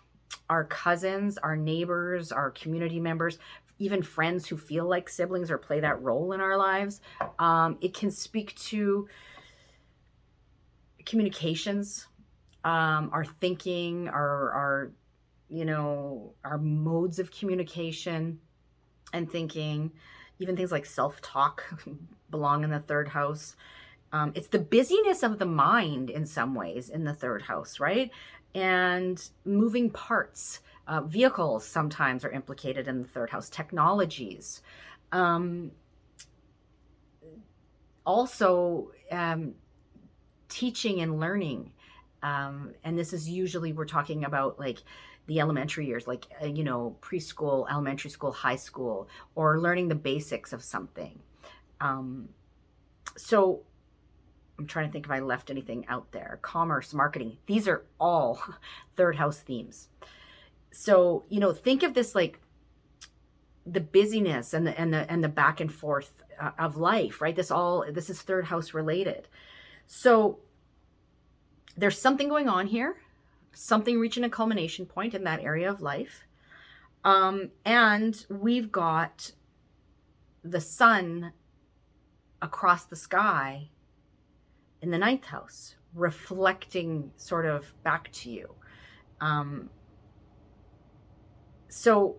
our cousins, our neighbors, our community members, even friends who feel like siblings or play that role in our lives. It can speak to communications, our thinking, our modes of communication and thinking. Even things like self-talk belong in the third house. It's the busyness of the mind in some ways in the third house, right? And moving parts, vehicles sometimes are implicated in the third house, technologies. Also, teaching and learning. And this is usually, we're talking about like the elementary years, like, preschool, elementary school, high school, or learning the basics of something. So I'm trying to think if I left anything out there. Commerce, marketing, these are all third house themes. So, think of this like the busyness and the back and forth of life, right? This is third house related. So there's something going on here, something reaching a culmination point in that area of life. And we've got the sun across the sky in the ninth house, reflecting sort of back to you. So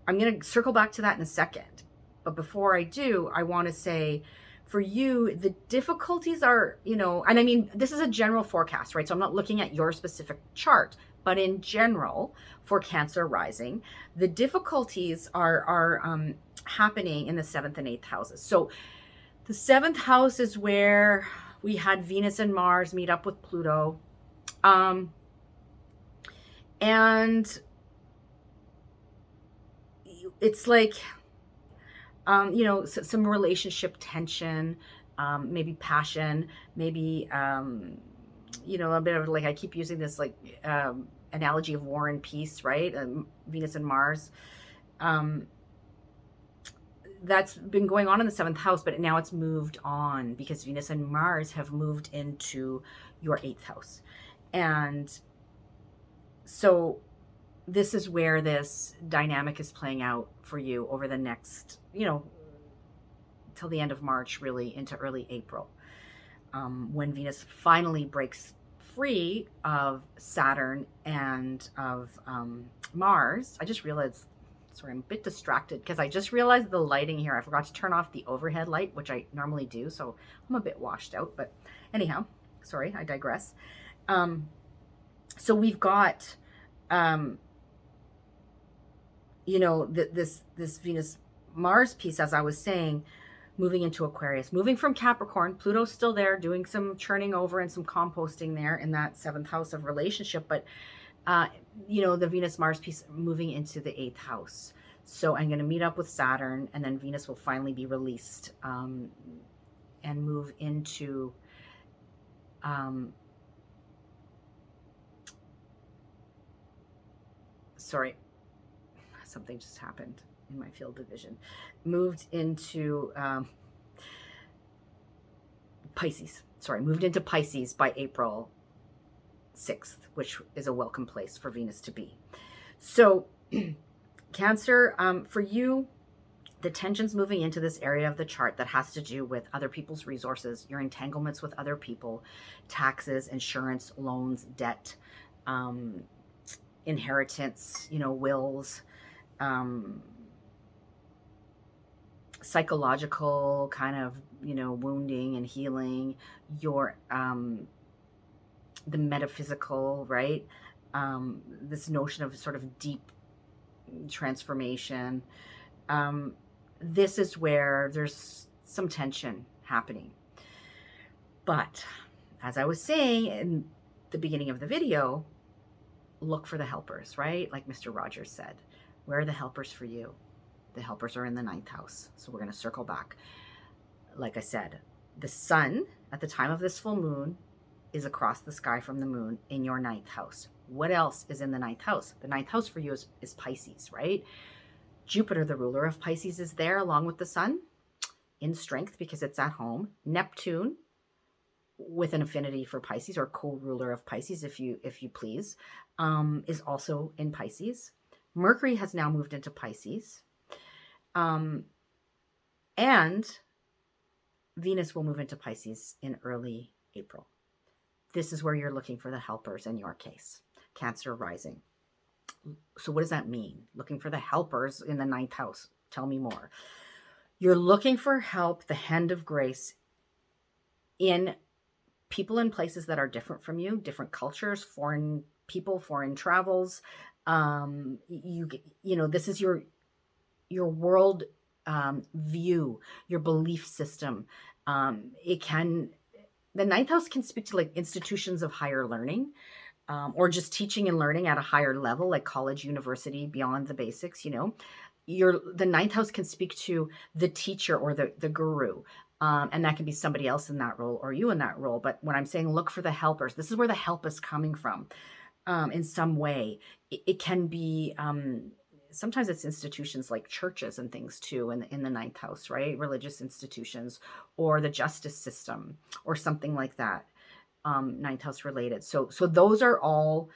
I'm going to circle back to that in a second. But before I do, I want to say, for you, the difficulties are, and I mean, this is a general forecast, right? So I'm not looking at your specific chart, but in general, for Cancer rising, the difficulties are happening in the 7th and 8th houses. So the 7th house is where we had Venus and Mars meet up with Pluto. And it's like, some relationship tension, maybe passion, maybe, a bit of, like, I keep using this like analogy of war and peace, right? Venus and Mars. That's been going on in the 7th house, but now it's moved on because Venus and Mars have moved into your 8th house. And so this is where this dynamic is playing out for you over the next, till the end of March, really into early April, when Venus finally breaks free of Saturn and of Mars. I just realized, sorry, I'm a bit distracted because I just realized the lighting here. I forgot to turn off the overhead light, which I normally do, so I'm a bit washed out. But anyhow, sorry, I digress. So we've got, this Venus-Mars piece, as I was saying, moving into Aquarius, moving from Capricorn. Pluto's still there, doing some churning over and some composting there in that 7th house of relationship. But, the Venus-Mars piece moving into the 8th house. So I'm going to meet up with Saturn, and then Venus will finally be released and move into sorry, something just happened in my field of vision. Moved into Pisces. Sorry, moved into Pisces by April 6th, which is a welcome place for Venus to be. So Cancer, for you, the tension's moving into this area of the chart that has to do with other people's resources, your entanglements with other people, taxes, insurance, loans, debt, inheritance, wills, um, psychological kind of, wounding and healing, your, the metaphysical, right? This notion of sort of deep transformation. This is where there's some tension happening. But as I was saying in the beginning of the video, look for the helpers, right? Like Mr. Rogers said, where are the helpers for you? The helpers are in the 9th house. So we're going to circle back. Like I said, the sun at the time of this full moon is across the sky from the moon in your 9th house. What else is in the 9th house? The 9th house for you is Pisces, right? Jupiter, the ruler of Pisces, is there along with the sun in strength because it's at home. Neptune, with an affinity for Pisces, or co-ruler of Pisces, if you please, is also in Pisces. Mercury has now moved into Pisces. And Venus will move into Pisces in early April. This is where you're looking for the helpers in your case. Cancer rising. So what does that mean? Looking for the helpers in the 9th house. Tell me more. You're looking for help, the hand of grace, in people in places that are different from you, different cultures, foreign people, foreign travels. This is your world view, your belief system. The 9th house can speak to like institutions of higher learning, or just teaching and learning at a higher level, like college, university, beyond the basics. The 9th house can speak to the teacher or the guru. And that can be somebody else in that role or you in that role. But when I'm saying look for the helpers, this is where the help is coming from in some way. It can be, sometimes it's institutions like churches and things too in the 9th house, right? Religious institutions or the justice system or something like that, 9th house related. So those are all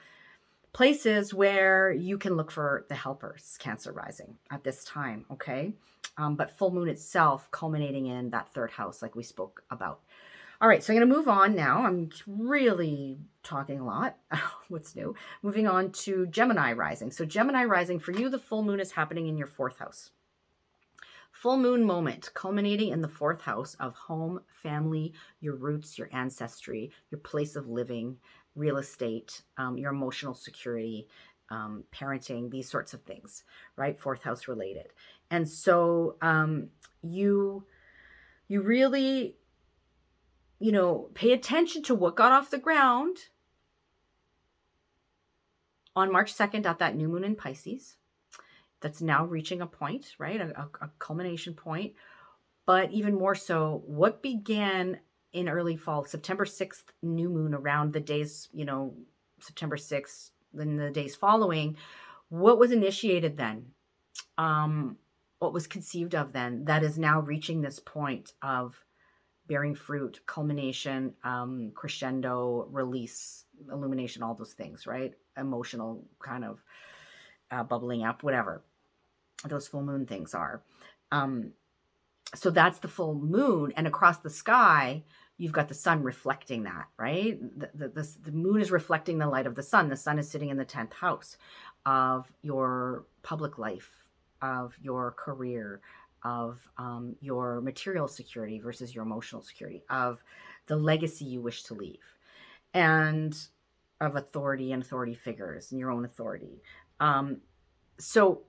places where you can look for the helpers, Cancer rising at this time, okay? But full moon itself culminating in that 3rd house like we spoke about. All right, so I'm going to move on now. I'm really talking a lot. What's new? Moving on to Gemini rising. So Gemini rising, for you, the full moon is happening in your 4th house. Full moon moment culminating in the 4th house of home, family, your roots, your ancestry, your place of living, real estate, your emotional security, parenting, these sorts of things, right? 4th house related. And so you really, pay attention to what got off the ground on March 2nd at that new moon in Pisces. That's now reaching a point, right? A culmination point. But even more so, what began in early fall, September 6th, new moon around the days, September 6th, then the days following, what was initiated then? What was conceived of then that is now reaching this point of bearing fruit, culmination, crescendo, release, illumination, all those things, right? Emotional kind of bubbling up, whatever those full moon things are. So that's the full moon, and across the sky, you've got the sun reflecting that, right? The moon is reflecting the light of the sun. The sun is sitting in the 10th house of your public life, of your career, of your material security versus your emotional security, of the legacy you wish to leave, and of authority and authority figures and your own authority. So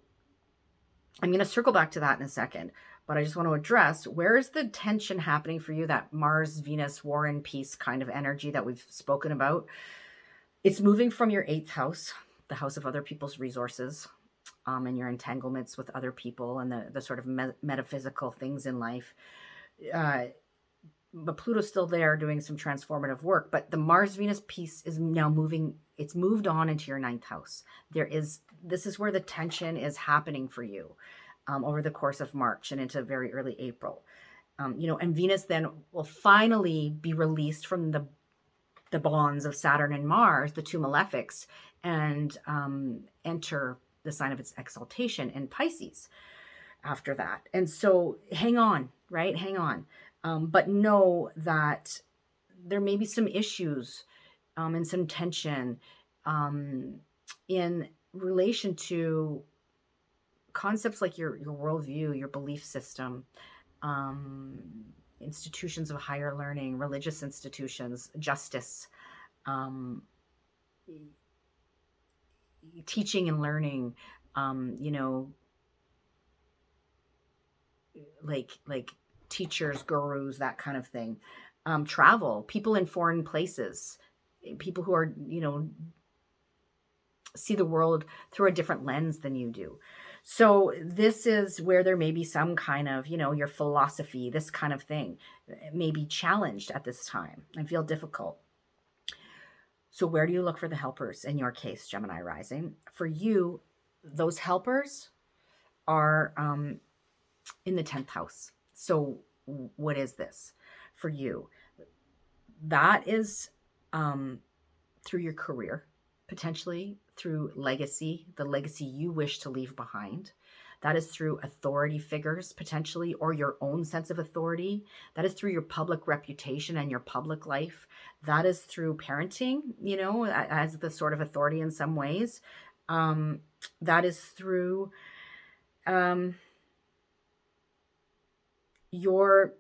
I'm going to circle back to that in a second, but I just want to address, where is the tension happening for you, that Mars, Venus, war and peace kind of energy that we've spoken about? It's moving from your 8th house, the house of other people's resources, and your entanglements with other people and the sort of metaphysical things in life. But Pluto's still there doing some transformative work. But the Mars-Venus piece is now moving. It's moved on into your 9th house. This is where the tension is happening for you over the course of March and into very early April. And Venus then will finally be released from the bonds of Saturn and Mars, the two malefics, and enter the sign of its exaltation in Pisces after that. And so hang on, right? Hang on. But know that there may be some issues and some tension in relation to concepts like your worldview, your belief system, um, institutions of higher learning, religious institutions, justice, um, teaching and learning, you know, like teachers, gurus, that kind of thing. Travel, people in foreign places, people who are, you know, see the world through a different lens than you do. So this is where there may be some kind of, you know, your philosophy, this kind of thing may be challenged at this time and feel difficult. So where do you look for the helpers in your case, Gemini rising? For you, those helpers are in the 10th house. So what is this for you? That is through your career, potentially through legacy, the legacy you wish to leave behind. That is through authority figures, potentially, or your own sense of authority. That is through your public reputation and your public life. That is through parenting, you know, as the sort of authority in some ways. That is through your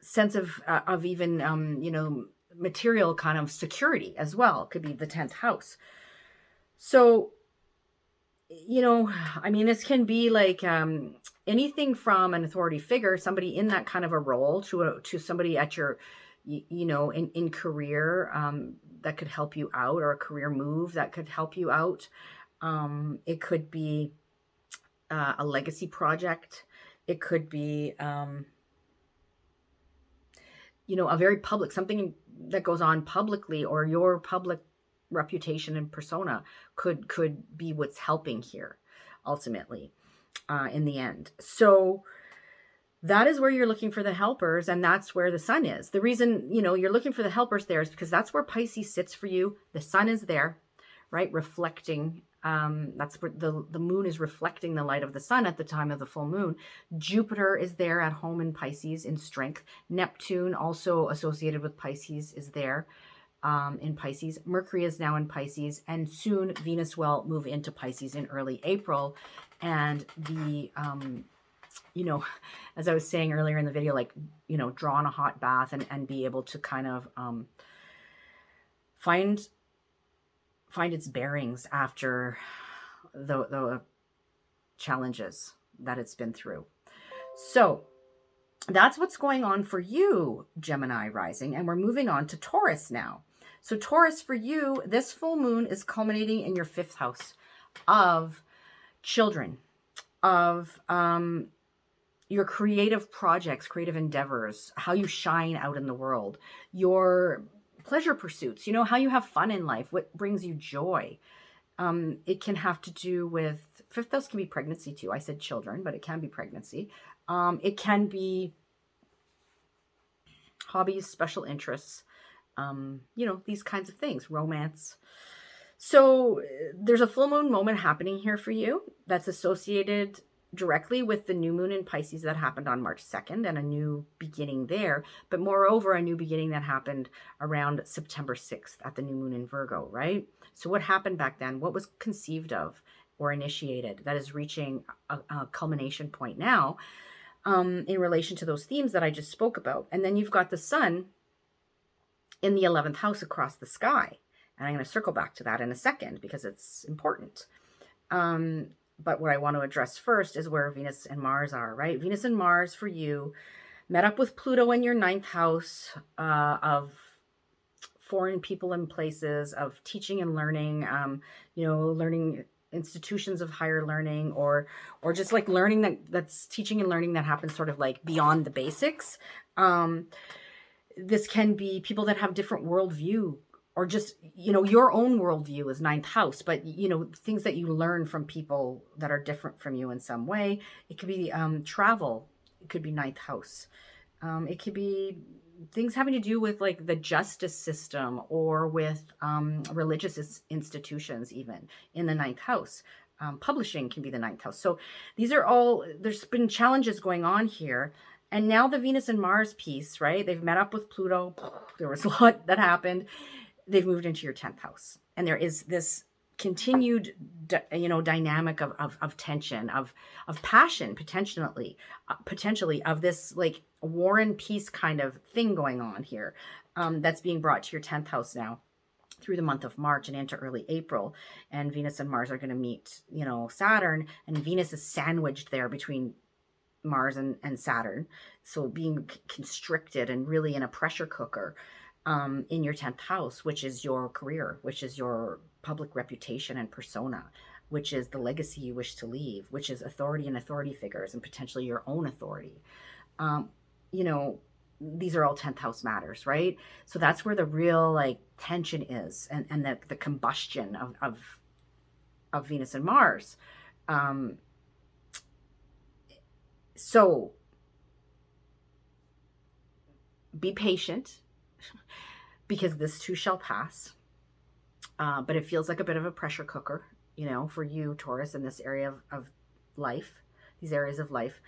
sense of even, you know, material kind of security as well. It could be the 10th house. So, you know, I mean, this can be like anything from an authority figure, somebody in that kind of a role, to somebody at your, you know, in career that could help you out, or a career move that could help you out. It could be a legacy project. It could be, you know, a very public, something that goes on publicly, or your public reputation and persona could be what's helping here ultimately in the end. So that is where you're looking for the helpers, and that's where the sun is. The reason, you know, you're looking for the helpers there is because that's where Pisces sits for you. The sun is there, right? Reflecting. That's where the moon is reflecting the light of the sun at the time of the full moon. Jupiter is there at home in Pisces in strength. Neptune, also associated with Pisces, is there in Pisces. Mercury is now in Pisces, and soon Venus will move into Pisces in early April. And the, you know, as I was saying earlier in the video, like, you know, draw in a hot bath and be able to kind of find its bearings after the challenges that it's been through. So that's what's going on for you, Gemini rising. And we're moving on to Taurus now. So Taurus, for you, this full moon is culminating in your 5th house of children, of your creative projects, creative endeavors, how you shine out in the world, your pleasure pursuits, you know, how you have fun in life, what brings you joy. It can have to do with, 5th house can be pregnancy too. I said children, but it can be pregnancy. It can be hobbies, special interests, you know, these kinds of things, romance. So there's a full moon moment happening here for you that's associated directly with the new moon in Pisces that happened on March 2nd, and a new beginning there, but moreover, a new beginning that happened around September 6th at the new moon in Virgo, right? So what happened back then? What was conceived of or initiated that is reaching a culmination point now in relation to those themes that I just spoke about? And then you've got the sun in the 11th house across the sky. And I'm going to circle back to that in a second because it's important. But what I want to address first is where Venus and Mars are, right? Venus and Mars for you met up with Pluto in your 9th house of foreign people and places, of teaching and learning, you know, learning institutions of higher learning, or just like learning that's teaching and learning that happens sort of like beyond the basics. This can be people that have different worldview, or just, you know, your own worldview is 9th house, but, you know, things that you learn from people that are different from you in some way. It could be travel. It could be 9th house. It could be things having to do with like the justice system, or with religious institutions, even in the 9th house. Publishing can be the 9th house. So these are all, there's been challenges going on here. And now the Venus and Mars piece, right? They've met up with Pluto. There was a lot that happened. They've moved into your 10th house. And there is this continued, dynamic of tension, of passion, potentially of this like war and peace kind of thing going on here, that's being brought to your 10th house now through the month of March and into early April. And Venus and Mars are going to meet, Saturn, and Venus is sandwiched there between Mars and Saturn. So being constricted and really in a pressure cooker in your 10th house, which is your career, which is your public reputation and persona, which is the legacy you wish to leave, which is authority and authority figures and potentially your own authority. You know, these are all 10th house matters, right? So that's where the real like tension is, and the combustion of Venus and Mars. So be patient, because this too shall pass. But it feels like a bit of a pressure cooker, for you, Taurus, in this area of life, these areas of life.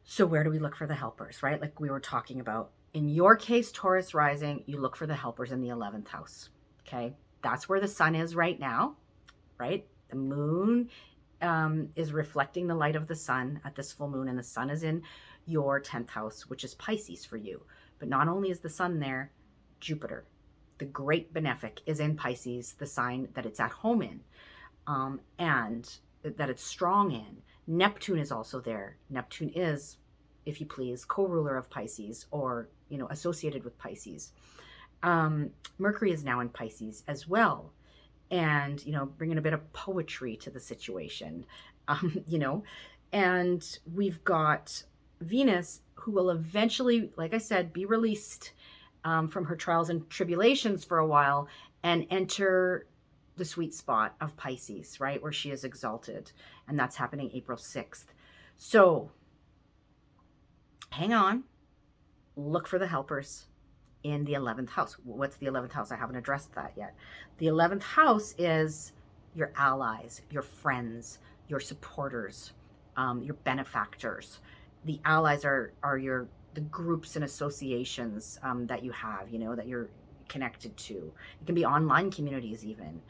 So where do we look for the helpers, right? Like we were talking about. In your case, Taurus rising, you look for the helpers in the 11th house, okay? That's where the sun is right now, right? The moon is reflecting the light of the sun at this full moon, and the sun is in your 10th house, which is Pisces for you. But not only is the sun there, Jupiter, the great benefic, is in Pisces, the sign that it's at home in, and that it's strong in. Neptune is also there. Neptune is, if you please, co-ruler of Pisces, or, associated with Pisces. Mercury is now in Pisces as well. And, bringing a bit of poetry to the situation, and we've got Venus, who will eventually, like I said, be released from her trials and tribulations for a while and enter the sweet spot of Pisces, right, where she is exalted. And that's happening April 6th. So hang on, look for the helpers in the 11th house. What's the 11th house? I haven't addressed that yet. The 11th house is your allies, your friends, your supporters, your benefactors. The allies are the groups and associations that you have, that you're connected to. It can be online communities even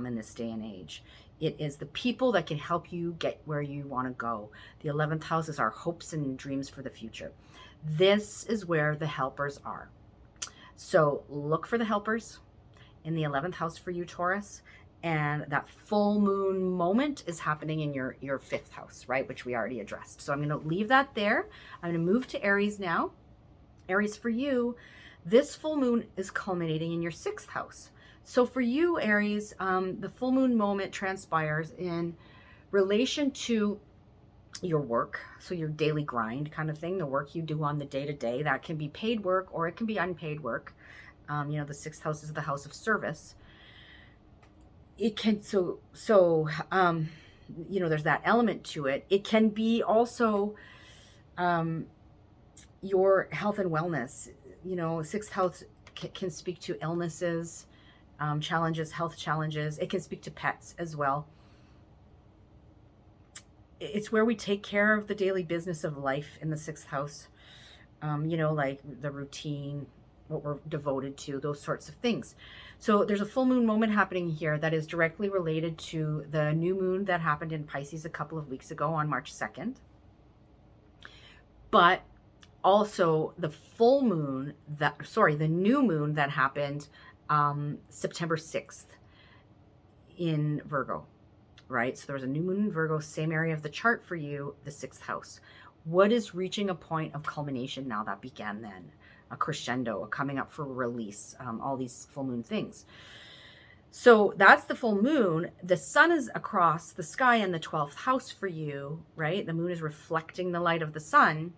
in this day and age. It is the people that can help you get where you want to go. The 11th house is our hopes and dreams for the future. This is where the helpers are. So look for the helpers in the 11th house for you, Taurus. And that full moon moment is happening in your 5th house, right? Which we already addressed. So I'm going to leave that there. I'm going to move to Aries now. Aries, for you, this full moon is culminating in your 6th house. So for you, Aries, the full moon moment transpires in relation to your work. So your daily grind kind of thing, the work you do on the day-to-day. That can be paid work or it can be unpaid work. The 6th house is the house of service. It can, there's that element to it. It can be also your health and wellness. 6th house can speak to illnesses, challenges, health challenges. It can speak to pets as well. It's where we take care of the daily business of life in the 6th house. Like the routine, what we're devoted to, those sorts of things. So there's a full moon moment happening here that is directly related to the new moon that happened in Pisces a couple of weeks ago on March 2nd. But also the the new moon that happened September 6th in Virgo, right? So there was a new moon in Virgo, same area of the chart for you, the 6th house. What is reaching a point of culmination now that began then? A crescendo, a coming up for release, all these full moon things. So that's the full moon. The sun is across the sky in the 12th house for you, right? The moon is reflecting the light of the sun.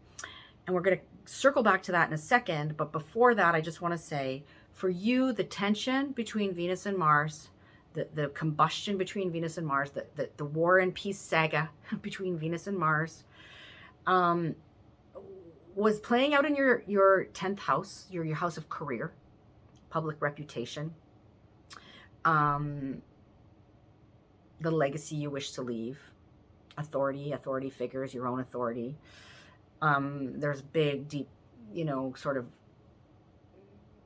And we're going to circle back to that in a second. But before that, I just want to say, for you, the tension between Venus and Mars, the combustion between Venus and Mars, the war and peace saga between Venus and Mars, was playing out in your 10th house, your house of career, public reputation, the legacy you wish to leave, authority figures, your own authority. There's big, deep, sort of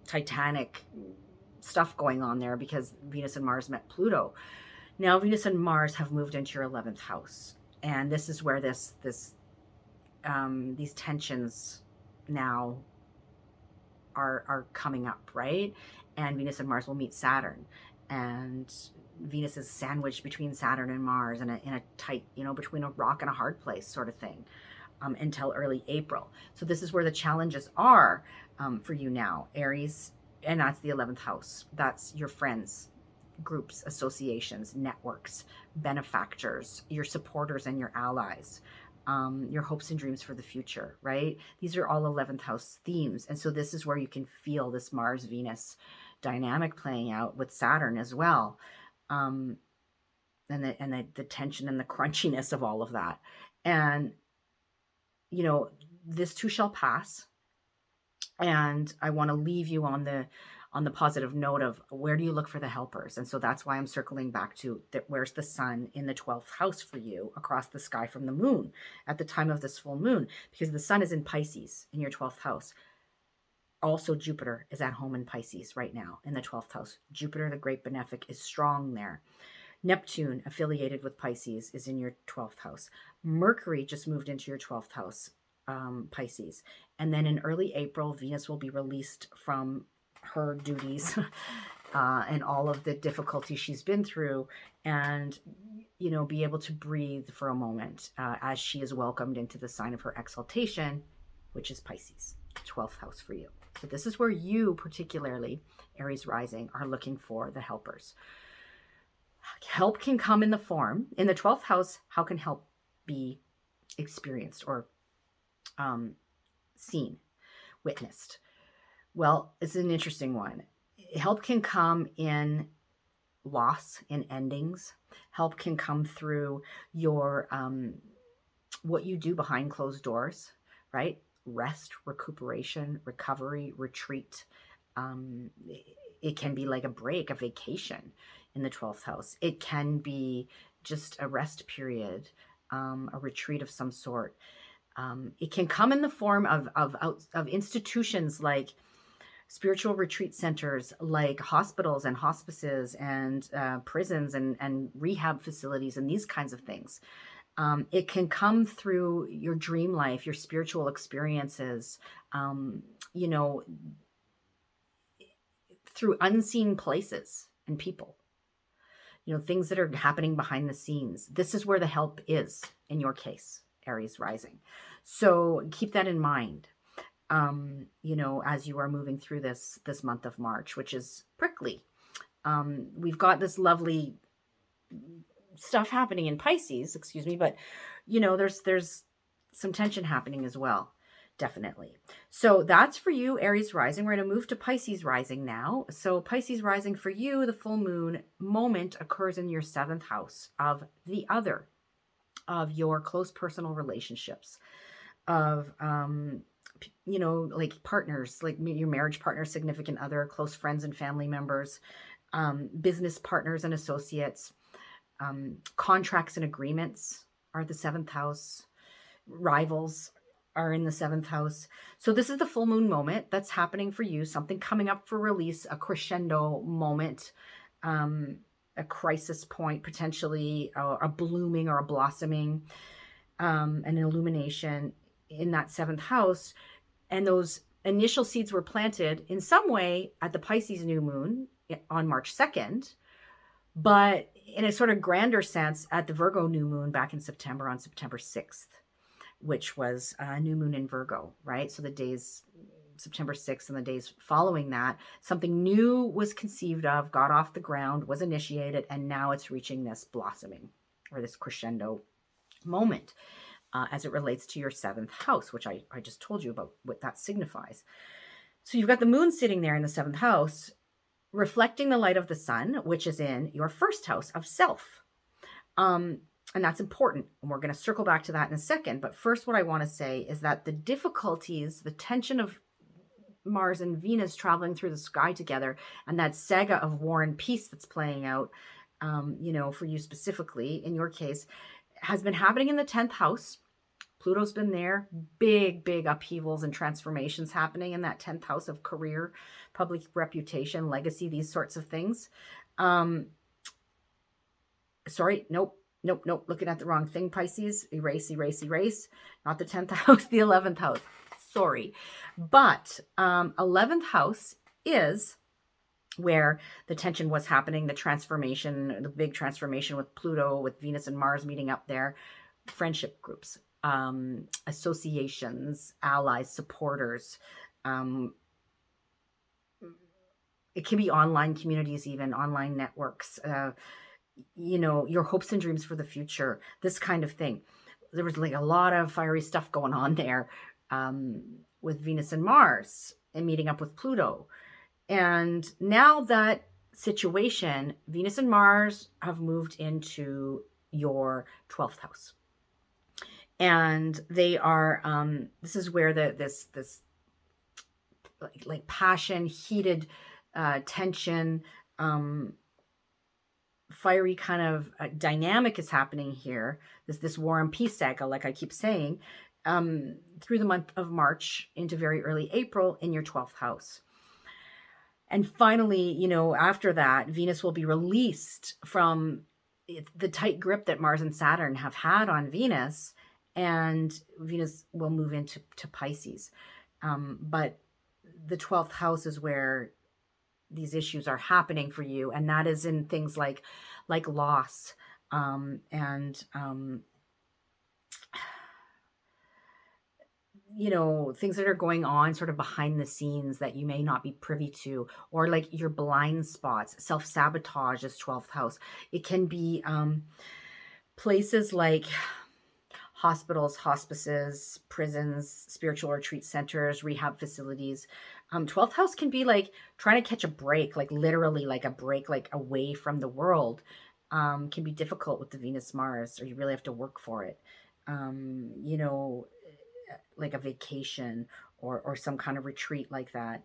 titanic stuff going on there because Venus and Mars met Pluto. Now Venus and Mars have moved into your 11th house, and this is where these tensions now are coming up, right? And Venus and Mars will meet Saturn, and Venus is sandwiched between Saturn and Mars in a tight, between a rock and a hard place sort of thing, until early April. So this is where the challenges are for you now, Aries, and that's the 11th house. That's your friends, groups, associations, networks, benefactors, your supporters and your allies, your hopes and dreams for the future, right? These are all 11th house themes. And so this is where you can feel this Mars-Venus dynamic playing out with Saturn as well. And the tension and the crunchiness of all of that. And, this too shall pass. And I want to leave you on the positive note of where do you look for the helpers? And so that's why I'm circling back to that. Where's the sun in the 12th house for you across the sky from the moon at the time of this full moon? Because the sun is in Pisces in your 12th house. Also, Jupiter is at home in Pisces right now in the 12th house. Jupiter, the great benefic, is strong there. Neptune, affiliated with Pisces, is in your 12th house. Mercury just moved into your 12th house, Pisces. And then in early April, Venus will be released from her duties and all of the difficulty she's been through, and, be able to breathe for a moment as she is welcomed into the sign of her exaltation, which is Pisces, 12th house for you. So this is where you, particularly Aries rising, are looking for the helpers. Help can come in the 12th house. How can help be experienced or seen, witnessed? Well, it's an interesting one. Help can come in loss, in endings. Help can come through your what you do behind closed doors, right? Rest, recuperation, recovery, retreat. It can be like a break, a vacation in the 12th house. It can be just a rest period, a retreat of some sort. It can come in the form of institutions like spiritual retreat centers, like hospitals and hospices and prisons and rehab facilities and these kinds of things. It can come through your dream life, your spiritual experiences, through unseen places and people, things that are happening behind the scenes. This is where the help is in your case, Aries rising. So keep that in mind, as you are moving through this month of March, which is prickly. We've got this lovely stuff happening in Pisces, but there's some tension happening as well, definitely. So that's for you, Aries rising. We're going to move to Pisces rising now. So Pisces rising for you, the full moon moment occurs in your 7th house of the other, of your close personal relationships, of like partners, like your marriage partner, significant other, close friends and family members, business partners and associates. Contracts and agreements are the 7th house. Rivals are in the 7th house. So this is the full moon moment that's happening for you. Something coming up for release, a crescendo moment, a crisis point, potentially a blooming or a blossoming, an illumination in that 7th house. And those initial seeds were planted in some way at the Pisces new moon on March 2nd, but in a sort of grander sense at the Virgo new moon back in September, on September 6th, which was a new moon in Virgo, right? So the days, September 6th and the days following that, something new was conceived of, got off the ground, was initiated, and now it's reaching this blossoming or this crescendo moment as it relates to your 7th house, which I just told you about what that signifies. So you've got the moon sitting there in the 7th house, reflecting the light of the sun, which is in your 1st house of self. And that's important. And we're going to circle back to that in a second. But first, what I want to say is that the difficulties, the tension of Mars and Venus traveling through the sky together, and that saga of war and peace that's playing out, for you specifically, in your case, has been happening in the 10th house Pluto's been there. Big, big upheavals and transformations happening in that 10th house of career, public reputation, legacy, these sorts of things. Sorry, nope. Looking at the wrong thing, Pisces. Erase. Not the 10th house, the 11th house. Sorry. But 11th house is where the tension was happening, the transformation, the big transformation with Pluto, with Venus and Mars meeting up there, friendship groups, associations, allies, supporters. It can be online communities, even online networks, your hopes and dreams for the future, this kind of thing. There was like a lot of fiery stuff going on there with Venus and Mars and meeting up with Pluto. And now that situation, Venus and Mars have moved into your 12th house. And they are, this is where this like passion, heated tension, fiery kind of dynamic is happening here. This war and peace saga, like I keep saying, through the month of March into very early April in your 12th house. And finally, after that, Venus will be released from the tight grip that Mars and Saturn have had on Venus, and Venus will move into Pisces. But the 12th house is where these issues are happening for you, and that is in things like loss, and things that are going on sort of behind the scenes that you may not be privy to, or like your blind spots. Self-sabotage is 12th house. It can be places like hospitals, hospices, prisons, spiritual retreat centers, rehab facilities. 12th house can be like trying to catch a break, like literally like a break, like away from the world. Can be difficult with the Venus Mars, or you really have to work for it. Like a vacation or some kind of retreat like that.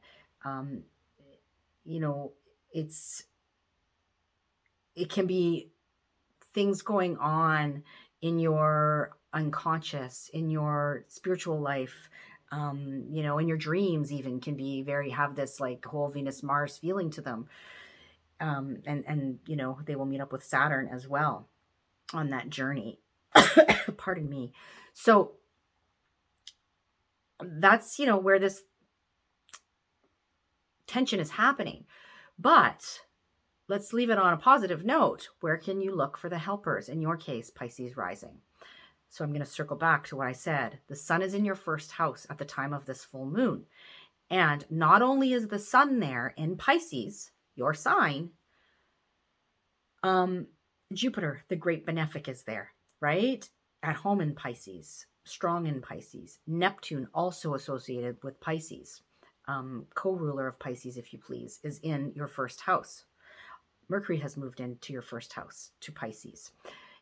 It can be things going on in your unconscious, in your spiritual life, in your dreams even can be have this like whole Venus Mars feeling to them. And they will meet up with Saturn as well on that journey. Pardon me. So that's, where this tension is happening. But let's leave it on a positive note. Where can you look for the helpers? In your case, Pisces rising. So I'm going to circle back to what I said. The sun is in your first house at the time of this full moon. And not only is the sun there in Pisces, your sign, Jupiter, the great benefic, is there, right? At home in Pisces, strong in Pisces. Neptune, also associated with Pisces, co-ruler of Pisces, if you please, is in your first house. Mercury has moved into your first house, to Pisces.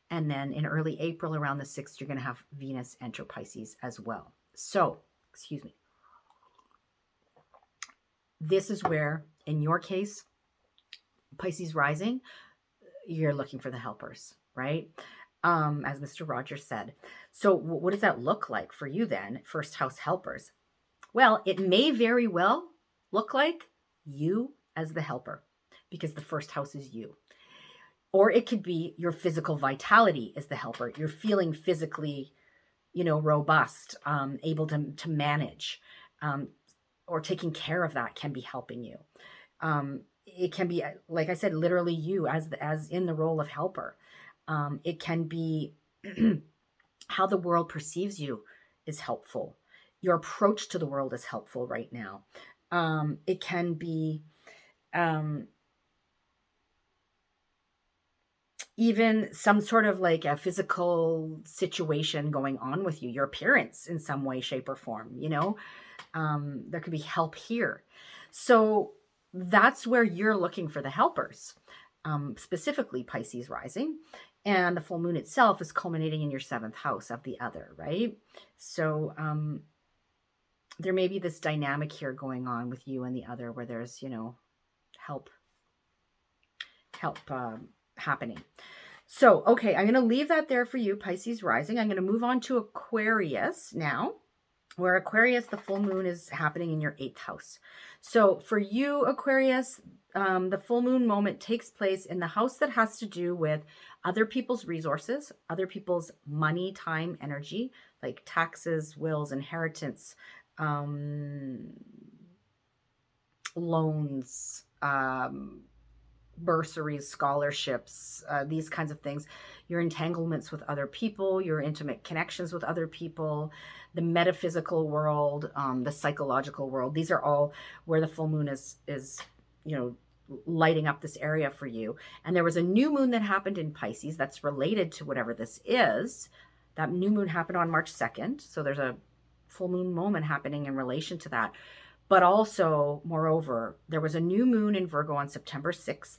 And then in early April, around the 6th, you're going to have Venus enter Pisces as well. So, this is where, in your case, Pisces rising, you're looking for the helpers, right? As Mr. Rogers said. So what does that look like for you then, first house helpers? Well, it may very well look like you as the helper, because the first house is you. Or it could be your physical vitality is the helper. You're feeling physically, robust, able to manage, or taking care of that can be helping you. It can be, like I said, literally you as in the role of helper. It can be how the world perceives you is helpful. Your approach to the world is helpful right now. It can be even some sort of like a physical situation going on with you, your appearance in some way, shape, or form, there could be help here. So that's where you're looking for the helpers, specifically Pisces rising. And the full moon itself is culminating in your 7th house of the other, right? So there may be this dynamic here going on with you and the other where there's, help happening. So, okay, I'm going to leave that there for you, Pisces rising. I'm going to move on to Aquarius now, where Aquarius, the full moon is happening in your 8th house. So for you, Aquarius, the full moon moment takes place in the house that has to do with other people's resources, other people's money, time, energy, like taxes, wills, inheritance, loans, bursaries, scholarships, these kinds of things, your entanglements with other people, your intimate connections with other people, the metaphysical world, the psychological world. These are all where the full moon is, you know, lighting up this area for you. And there was a new moon that happened in Pisces that's related to whatever this is. That new moon happened on March 2nd. So there's a full moon moment happening in relation to that. But also, moreover, there was a new moon in Virgo on September 6th.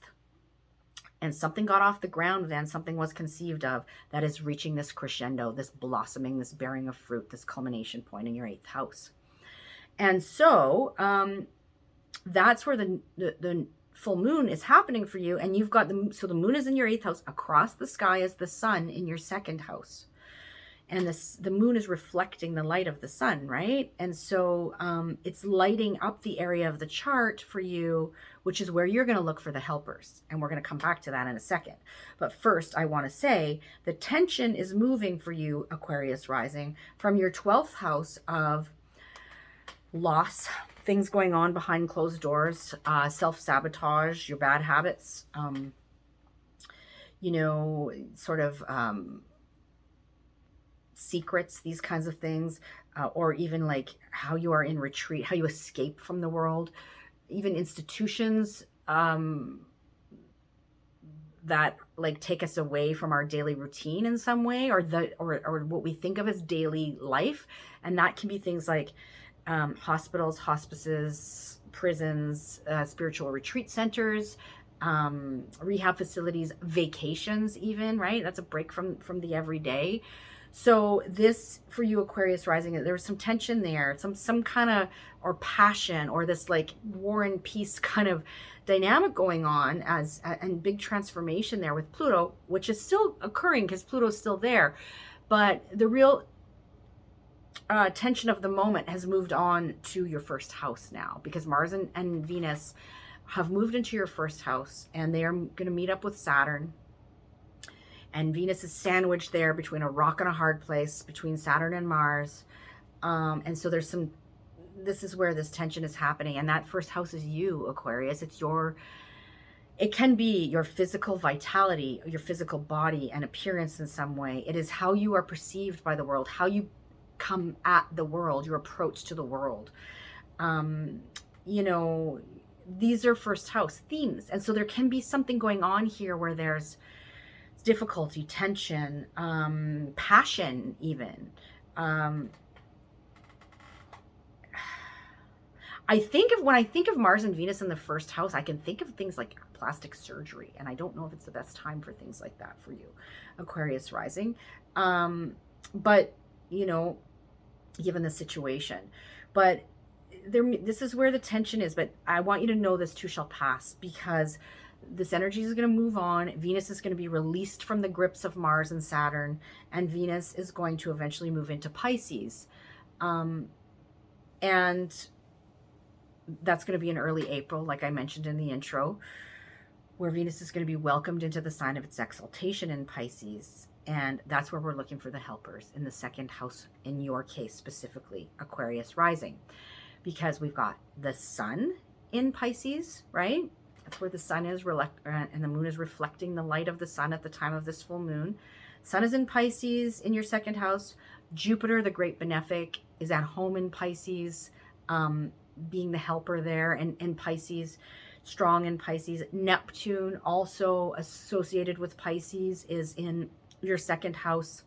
And something got off the ground then, something was conceived of that is reaching this crescendo, this blossoming, this bearing of fruit, this culmination point in your 8th house. And so that's where the full moon is happening for you. And you've got so the moon is in your 8th house. Across the sky is the sun in your 2nd house. And the moon is reflecting the light of the sun, right? And so it's lighting up the area of the chart for you, which is where you're going to look for the helpers. And we're going to come back to that in a second. But first, I want to say the tension is moving for you, Aquarius rising, from your 12th house of loss, things going on behind closed doors, self-sabotage, your bad habits, sort of secrets, these kinds of things, or even like how you are in retreat, how you escape from the world, even institutions that like take us away from our daily routine in some way, or what we think of as daily life. And that can be things like hospitals, hospices, prisons, spiritual retreat centers, rehab facilities, vacations even, right? That's a break from the everyday. So this, for you, Aquarius rising, there was some tension there, some kind of, or passion, or this like war and peace kind of dynamic going on and big transformation there with Pluto, which is still occurring because Pluto's still there. But the real tension of the moment has moved on to your 1st house now, because Mars and Venus have moved into your 1st house, and they are going to meet up with Saturn. And Venus is sandwiched there between a rock and a hard place, between Saturn and Mars. And so this is where this tension is happening. And that 1st house is you, Aquarius. It can be your physical vitality, your physical body and appearance in some way. It is how you are perceived by the world, how you come at the world, your approach to the world. These are 1st house themes. And so there can be something going on here where there's difficulty, tension, passion even. When I think of Mars and Venus in the 1st house, I can think of things like plastic surgery. And I don't know if it's the best time for things like that for you, Aquarius rising. But, given the situation. But this is where the tension is. But I want you to know this too shall pass, because this energy is going to move on. Venus is going to be released from the grips of Mars and Saturn, and Venus is going to eventually move into Pisces. And that's going to be in early April, like I mentioned in the intro, where Venus is going to be welcomed into the sign of its exaltation in Pisces. And that's where we're looking for the helpers, in the 2nd house, in your case specifically, Aquarius rising. Because we've got the sun in Pisces, right? That's where the sun is, and the moon is reflecting the light of the sun at the time of this full moon. Sun is in Pisces in your 2nd house. Jupiter, the great benefic, is at home in Pisces, being the helper there, and in Pisces, strong in Pisces. Neptune, also associated with Pisces, is in your 2nd house.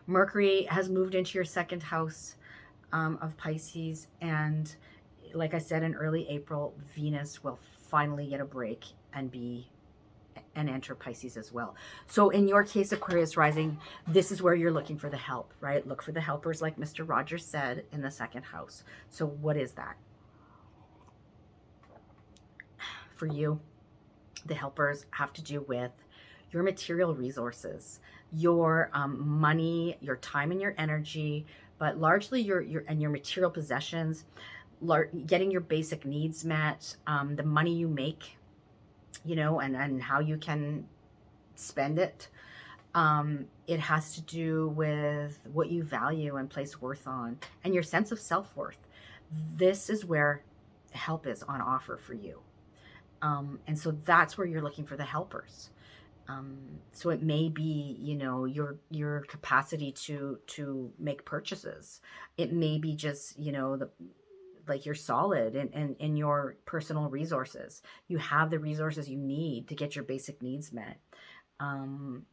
Mercury has moved into your 2nd house of Pisces, and like I said, in early April, Venus will finally get a break and enter Pisces as well. So in your case, Aquarius rising, this is where you're looking for the help, right? Look for the helpers, like Mr. Rogers said, in the 2nd house. So what is that? For you, the helpers have to do with your material resources, your money, your time and your energy, but largely your material possessions, getting your basic needs met, the money you make, and how you can spend it. It has to do with what you value and place worth on, and your sense of self-worth. This is where help is on offer for you. And so that's where you're looking for the helpers. So it may be, your capacity to make purchases. It may be just, like you're solid in your personal resources. You have the resources you need to get your basic needs met.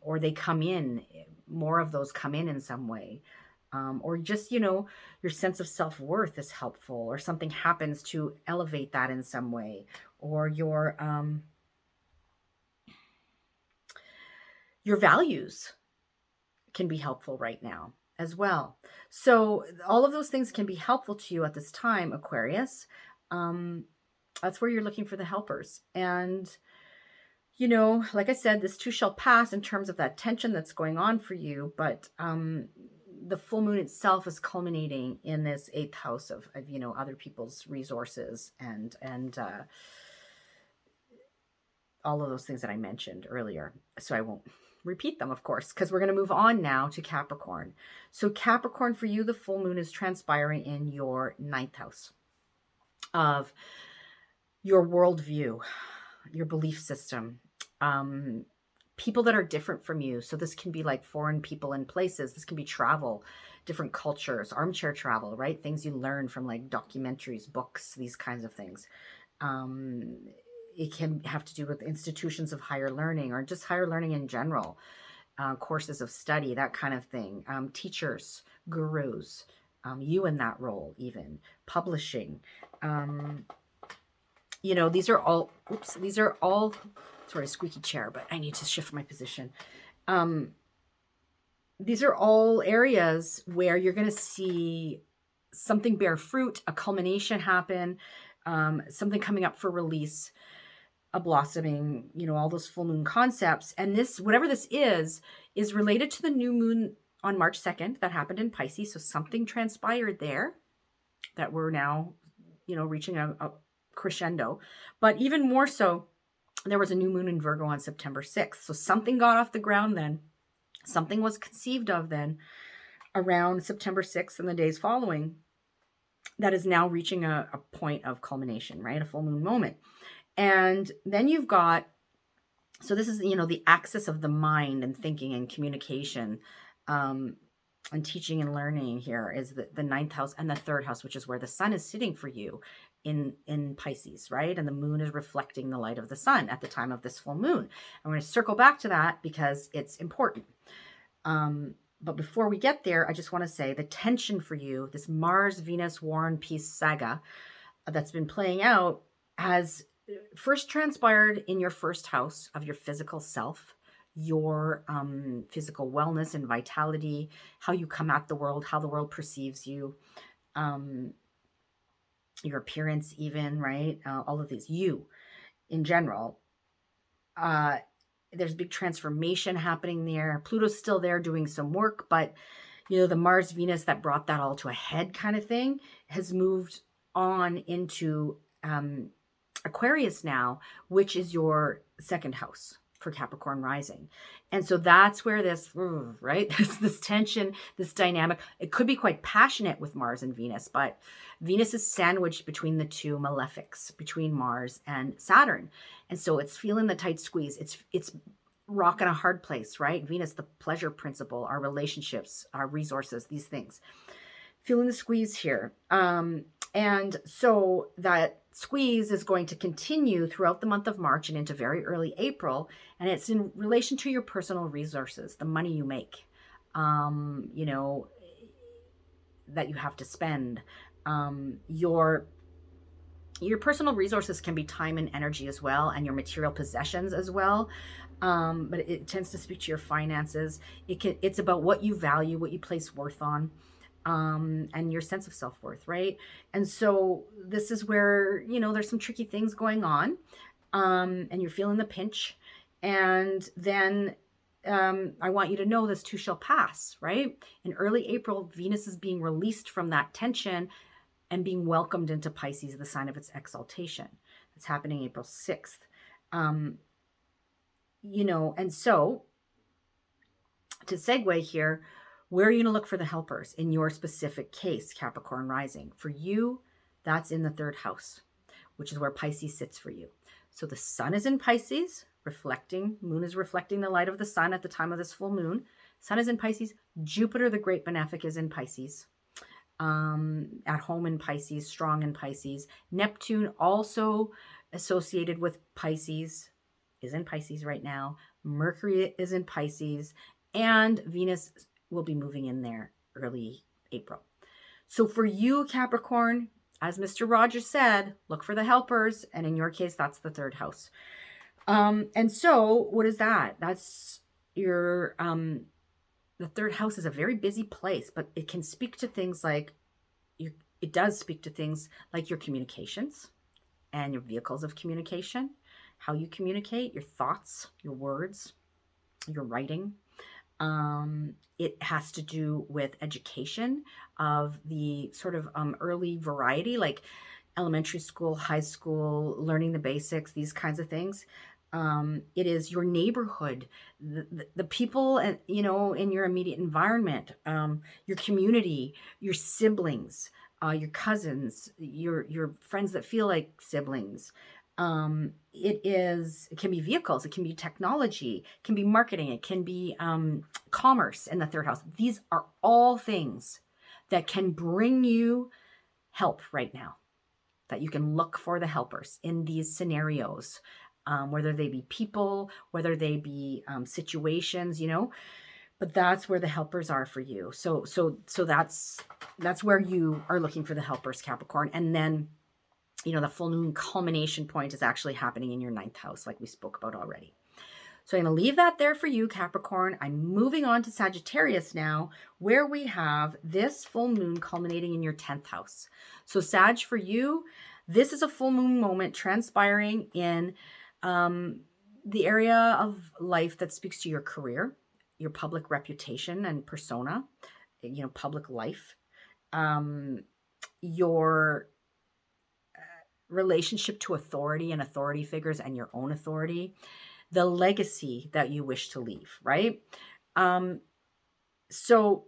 Or they come in, more of those come in some way. Or just, your sense of self-worth is helpful, or something happens to elevate that in some way, or your values can be helpful right now as well. So all of those things can be helpful to you at this time, Aquarius. That's where you're looking for the helpers. And, like I said, this too shall pass in terms of that tension that's going on for you. But the full moon itself is culminating in this 8th house of other people's resources and all of those things that I mentioned earlier. So I won't repeat them, of course, because we're going to move on now to Capricorn. So Capricorn, for you, the full moon is transpiring in your 9th house of your worldview, your belief system, people that are different from you. So this can be like foreign people and places. This can be travel, different cultures, armchair travel, right? Things you learn from like documentaries, books, these kinds of things. It can have to do with institutions of higher learning, or just higher learning in general, courses of study, that kind of thing. Teachers, gurus, you in that role, even publishing. These are all, sorry, squeaky chair, but I need to shift my position. These are all areas where you're going to see something bear fruit, a culmination happen, something coming up for release, a blossoming, all those full moon concepts. And this, whatever this is related to the new moon on March 2nd that happened in Pisces. So something transpired there that we're now, reaching a crescendo. But even more so, there was a new moon in Virgo on September 6th. So something got off the ground then. Something was conceived of then around September 6th and the days following that is now reaching a point of culmination, right? A full moon moment. And then you've got, so this is, the axis of the mind and thinking and communication, and teaching and learning here is the 9th house and the 3rd house, which is where the sun is sitting for you in Pisces, right? And the moon is reflecting the light of the sun at the time of this full moon. I'm going to circle back to that because it's important. But before we get there, I just want to say the tension for you, this Mars-Venus War and Peace saga that's been playing out, has first transpired in your 1st house of your physical self, your physical wellness and vitality, how you come at the world, how the world perceives you, your appearance even, right? All of these, you in general. There's big transformation happening there. Pluto's still there doing some work, but the Mars-Venus that brought that all to a head kind of thing has moved on into Aquarius now, which is your 2nd house for Capricorn rising. And so that's where this, right? This tension, this dynamic, it could be quite passionate with Mars and Venus, but Venus is sandwiched between the two malefics, between Mars and Saturn. And so it's feeling the tight squeeze. It's rock in a hard place, right? Venus, the pleasure principle, our relationships, our resources, these things. Feeling the squeeze here. And so that squeeze is going to continue throughout the month of March and into very early April. And it's in relation to your personal resources, the money you make, that you have to spend. Your personal resources can be time and energy as well, and your material possessions as well. But it tends to speak to your finances. It's about what you value, what you place worth on. And your sense of self-worth, right? And so this is where, there's some tricky things going on, and you're feeling the pinch, And then I want you to know this too shall pass, right? In early April, Venus is being released from that tension and being welcomed into Pisces, the sign of its exaltation. It's happening April 6th. And so to segue here, where are you going to look for the helpers in your specific case, Capricorn rising? For you, that's in the 3rd house, which is where Pisces sits for you. So the sun is in Pisces, moon is reflecting the light of the sun at the time of this full moon. Sun is in Pisces. Jupiter, the great benefic, is in Pisces. At home in Pisces, strong in Pisces. Neptune, also associated with Pisces, is in Pisces right now. Mercury is in Pisces, and Venus will be moving in there early April. So for you, Capricorn, as Mr. Rogers said, look for the helpers, and in your case, that's the 3rd house. And so what is that? That's your the 3rd house is a very busy place, but it can speak to things like it does speak to things like your communications and your vehicles of communication, how you communicate, your thoughts, your words, your writing. It has to do with education of the sort of early variety, like elementary school, high school, learning the basics, these kinds of things. It is your neighborhood, the people, in your immediate environment, your community, your siblings, your cousins, your friends that feel like siblings. It can be vehicles, it can be technology, it can be marketing, it can be commerce in the 3rd house. These are all things that can bring you help right now, that you can look for the helpers in these scenarios, whether they be people, whether they be situations, but that's where the helpers are for you. So that's where you are looking for the helpers, Capricorn. And then, the full moon culmination point is actually happening in your 9th house, like we spoke about already. So I'm going to leave that there for you, Capricorn. I'm moving on to Sagittarius now, where we have this full moon culminating in your 10th house. So Sag, for you, this is a full moon moment transpiring in the area of life that speaks to your career, your public reputation and persona, public life, your relationship to authority and authority figures and your own authority, the legacy that you wish to leave, right? So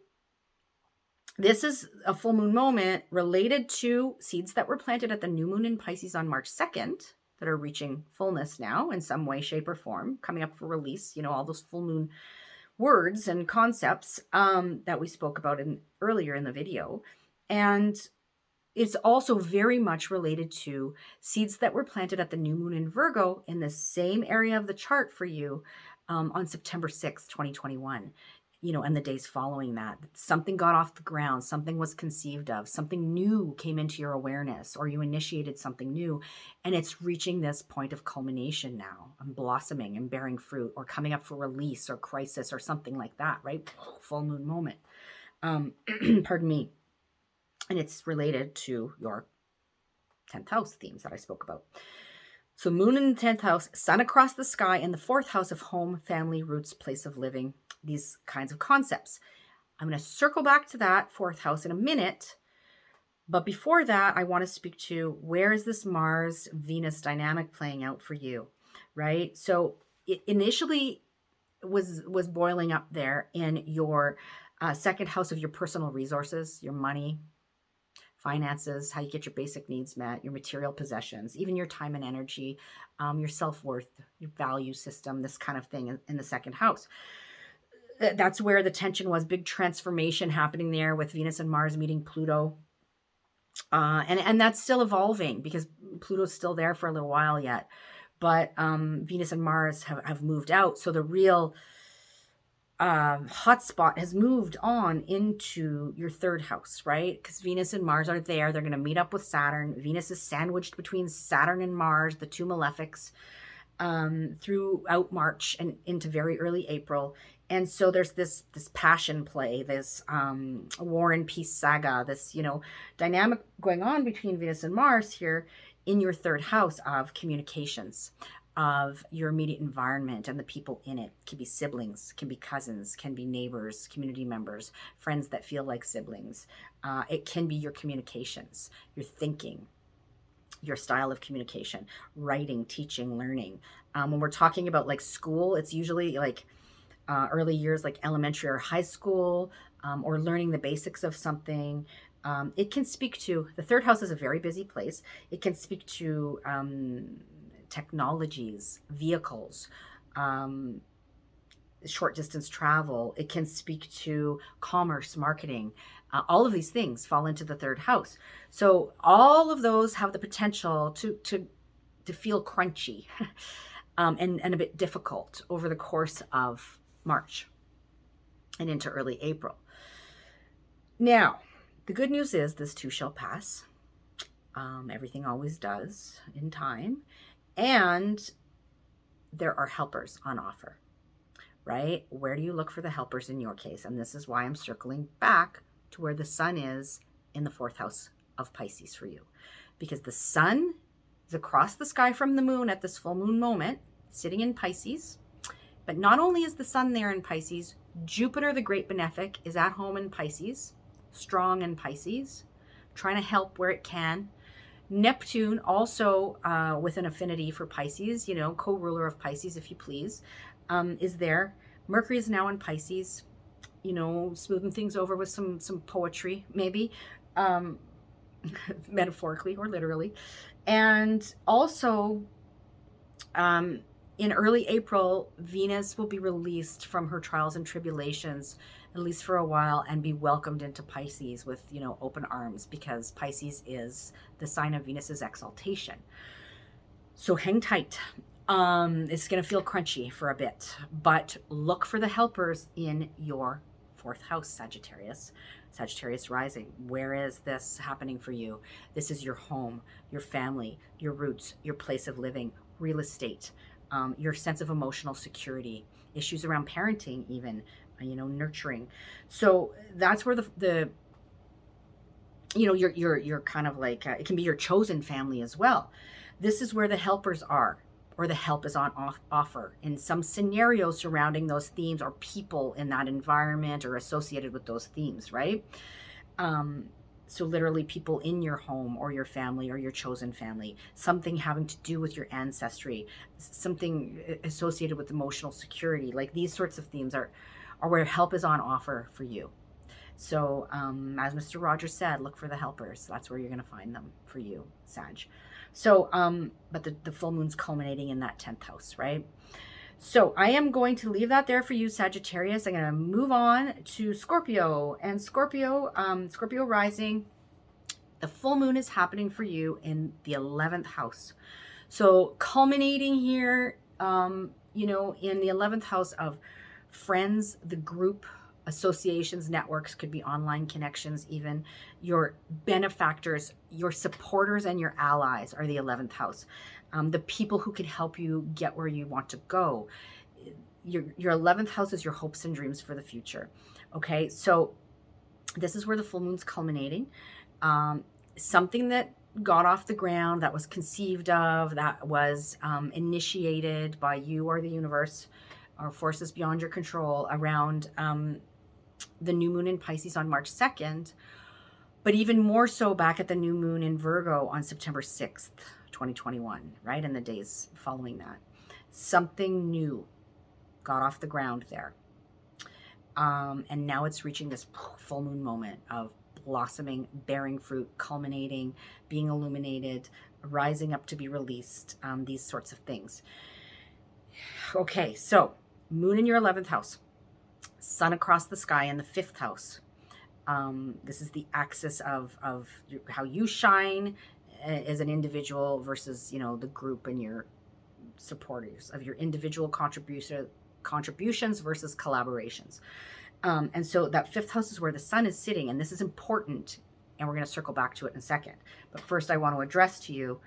this is a full moon moment related to seeds that were planted at the new moon in Pisces on March 2nd that are reaching fullness now in some way, shape, or form, coming up for release, all those full moon words and concepts that we spoke about earlier in the video. And it's also very much related to seeds that were planted at the new moon in Virgo in the same area of the chart for you on September 6th, 2021, and the days following that. Something got off the ground, something was conceived of, something new came into your awareness, or you initiated something new, and it's reaching this point of culmination now, and blossoming and bearing fruit, or coming up for release or crisis or something like that, right? Full moon moment. Pardon me. And it's related to your 10th house themes that I spoke about. So moon in the 10th house, sun across the sky in the 4th house of home, family, roots, place of living, these kinds of concepts. I'm going to circle back to that 4th house in a minute. But before that, I want to speak to where is this Mars-Venus dynamic playing out for you, right? So it initially was boiling up there in your 2nd house of your personal resources, your money, finances, how you get your basic needs met, your material possessions, even your time and energy, your self-worth, your value system, this kind of thing in the 2nd house. That's where the tension was, big transformation happening there with Venus and Mars meeting Pluto. And that's still evolving because Pluto's still there for a little while yet. But Venus and Mars have moved out. So the real hotspot has moved on into your 3rd house, right? Because Venus and Mars are there. They're going to meet up with Saturn. Venus is sandwiched between Saturn and Mars, the two malefics, throughout March and into very early April. And so there's this passion play, this war and peace saga, this, dynamic going on between Venus and Mars here in your 3rd house of communications, of your immediate environment and the people in it. It can be siblings, can be cousins, can be neighbors, community members, friends that feel like siblings. It can be your communications, your thinking, your style of communication, writing, teaching, learning. When we're talking about like school, it's usually like early years, like elementary or high school, or learning the basics of something. It can speak to, the third house is a very busy place. It can speak to technologies, vehicles, short distance travel. It can speak to commerce, marketing. All of these things fall into the third house. So all of those have the potential to feel crunchy and a bit difficult over the course of March and into early April. Now, the good news is this too shall pass. Everything always does in time. And there are helpers on offer, right? Where do you look for the helpers in your case? And this is why I'm circling back to where the sun is in the fourth house of Pisces for you. Because the sun is across the sky from the moon at this full moon moment, sitting in Pisces. But not only is the sun there in Pisces, Jupiter, the great benefic, is at home in Pisces, strong in Pisces, trying to help where it can. Neptune, also with an affinity for Pisces, you know, co-ruler of Pisces, if you please, is there. Mercury is now in Pisces, you know, smoothing things over with some poetry, maybe, metaphorically or literally. And also, in early April, Venus will be released from her trials and tribulations, at least for a while, and be welcomed into Pisces with, you know, open arms, because Pisces is the sign of Venus's exaltation. So hang tight. It's going to feel crunchy for a bit, but look for the helpers in your fourth house, Sagittarius. Sagittarius rising. Where is this happening for you? This is your home, your family, your roots, your place of living, real estate, your sense of emotional security, issues around parenting, even, you know, nurturing. So that's where the you know, you're kind of like, it can be your chosen family as well. This is where the helpers are, or the help is on offer in some scenarios surrounding those themes, or people in that environment or associated with those themes, right? So literally people in your home or your family or your chosen family, something having to do with your ancestry, something associated with emotional security. Like these sorts of themes are where help is on offer for you. So as Mr. Rogers said, look for the helpers. That's where you're going to find them for you, Sag. So, but the full moon's culminating in that 10th house, right? So I am going to leave that there for you, Sagittarius. I'm going to move on to Scorpio. And Scorpio, Scorpio rising, the full moon is happening for you in the 11th house. So culminating here, you know, in the 11th house of friends, the group, associations, networks, could be online connections, even your benefactors, your supporters, and your allies are the 11th house. The people who can help you get where you want to go. Your 11th house is your hopes and dreams for the future. Okay, so this is where the full moon's culminating. Something that got off the ground, that was conceived of, that was initiated by you or the universe or forces beyond your control around the new moon in Pisces on March 2nd, but even more so back at the new moon in Virgo on September 6th, 2021, right? And the days following that. Something new got off the ground there. And now it's reaching this full moon moment of blossoming, bearing fruit, culminating, being illuminated, rising up to be released, these sorts of things. Okay, so moon in your 11th house, sun across the sky in the 5th house. This is the axis of how you shine as an individual versus, you know, the group and your supporters, of your individual contributions versus collaborations. And so that 5th house is where the sun is sitting, and this is important, and we're going to circle back to it in a second. But first I want to address to you,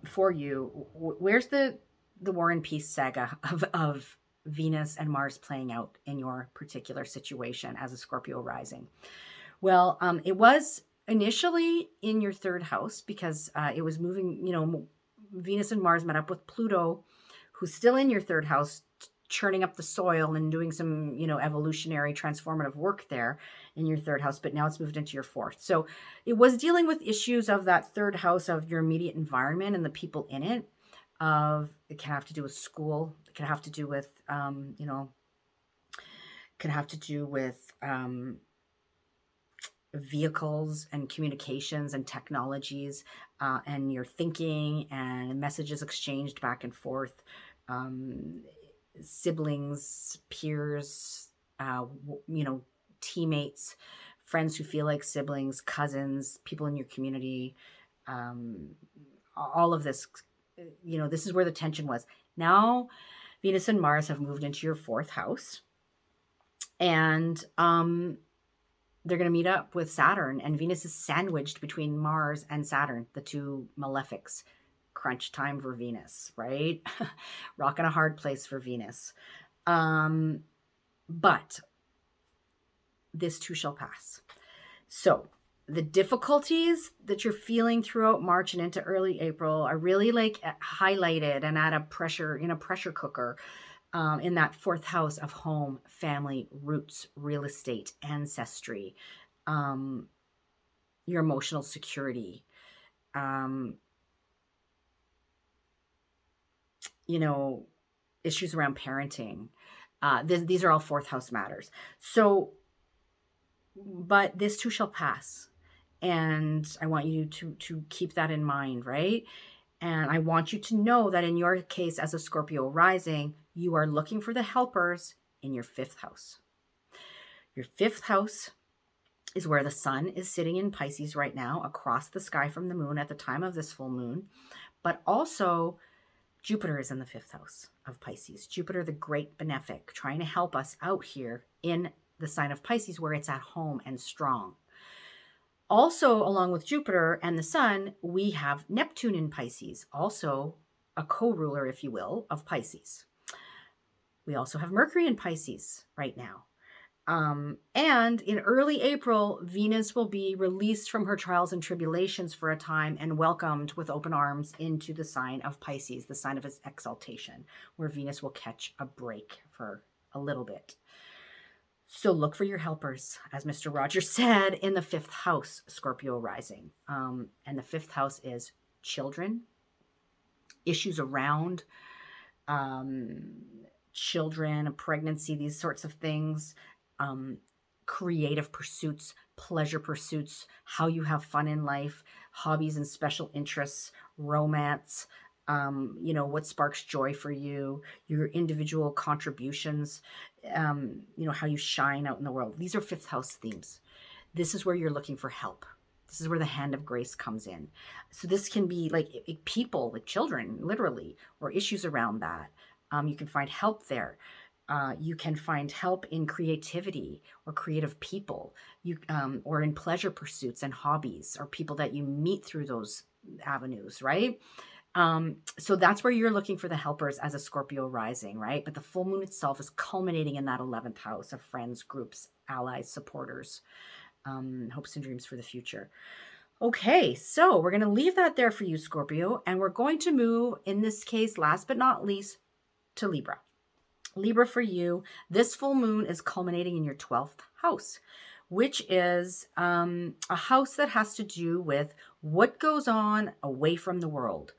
for you, where's the War and Peace saga of Venus and Mars playing out in your particular situation as a Scorpio rising? Well, it was initially in your 3rd house because it was moving, you know, Venus and Mars met up with Pluto, who's still in your third house, churning up the soil and doing some, evolutionary transformative work there in your third house, but now it's moved into your fourth. So it was dealing with issues of that third house of your immediate environment and the people in it. It can have to do with school. It can have to do with, vehicles and communications and technologies, and your thinking and messages exchanged back and forth, siblings, peers, teammates, friends who feel like siblings, cousins, people in your community, all of this, this is where the tension was. Now Venus and Mars have moved into your fourth house, and they're going to meet up with Saturn, and Venus is sandwiched between Mars and Saturn, the two malefics. Crunch time for Venus, right? Rocking a hard place for Venus. But this too shall pass. So the difficulties that you're feeling throughout March and into early April are really like highlighted and at a pressure cooker, in that fourth house of home, family, roots, real estate, ancestry, your emotional security, issues around parenting. These are all fourth house matters. So, but this too shall pass. And I want you to keep that in mind, right? And I want you to know that in your case, as a Scorpio rising, you are looking for the helpers in your fifth house. Your fifth house is where the sun is sitting in Pisces right now, across the sky from the moon at the time of this full moon. But also Jupiter is in the fifth house of Pisces. Jupiter, the great benefic, trying to help us out here in the sign of Pisces, where it's at home and strong. Also, along with Jupiter and the sun, we have Neptune in Pisces, also a co-ruler, if you will, of Pisces. We also have Mercury in Pisces right now. And in early April, Venus will be released from her trials and tribulations for a time and welcomed with open arms into the sign of Pisces, the sign of its exaltation, where Venus will catch a break for a little bit. So look for your helpers, as Mr. Rogers said, in the fifth house, Scorpio rising. And the fifth house is children, issues around children, pregnancy, these sorts of things, creative pursuits, pleasure pursuits, how you have fun in life, hobbies and special interests, romance, what sparks joy for you, your individual contributions, how you shine out in the world. These are fifth house themes. This is where you're looking for help. This is where the hand of grace comes in. So this can be like people, like children, literally, or issues around that. You can find help there. You can find help in creativity or creative people, or in pleasure pursuits and hobbies, or people that you meet through those avenues, right? So that's where you're looking for the helpers as a Scorpio rising, right? But the full moon itself is culminating in that 11th house of friends, groups, allies, supporters, hopes and dreams for the future. Okay, so we're going to leave that there for you, Scorpio, and we're going to move, in this case, last but not least, to Libra. Libra, for you, this full moon is culminating in your 12th house, which is a house that has to do with what goes on away from the world,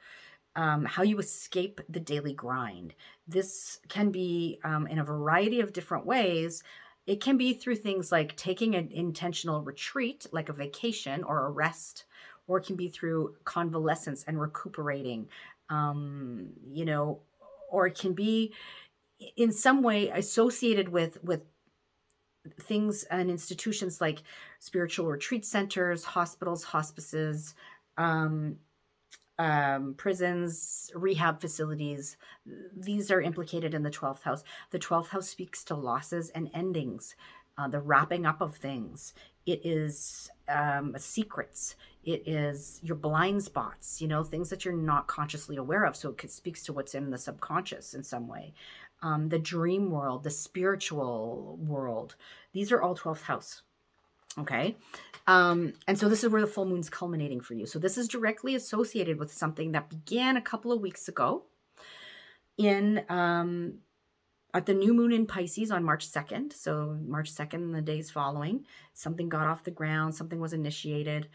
how you escape the daily grind. This can be in a variety of different ways. It can be through things like taking an intentional retreat, like a vacation or a rest, or it can be through convalescence and recuperating, or it can be in some way associated with things and institutions like spiritual retreat centers, hospitals, hospices, prisons, rehab facilities. These are implicated in the 12th house. The 12th house speaks to losses and endings, the wrapping up of things. It is secrets. It is your blind spots, things that you're not consciously aware of. So it speaks to what's in the subconscious in some way. The dream world, the spiritual world. These are all 12th house. Okay. And so this is where the full moon's culminating for you. So this is directly associated with something that began a couple of weeks ago in at the new moon in Pisces on March 2nd. So March 2nd and the days following, something got off the ground, something was initiated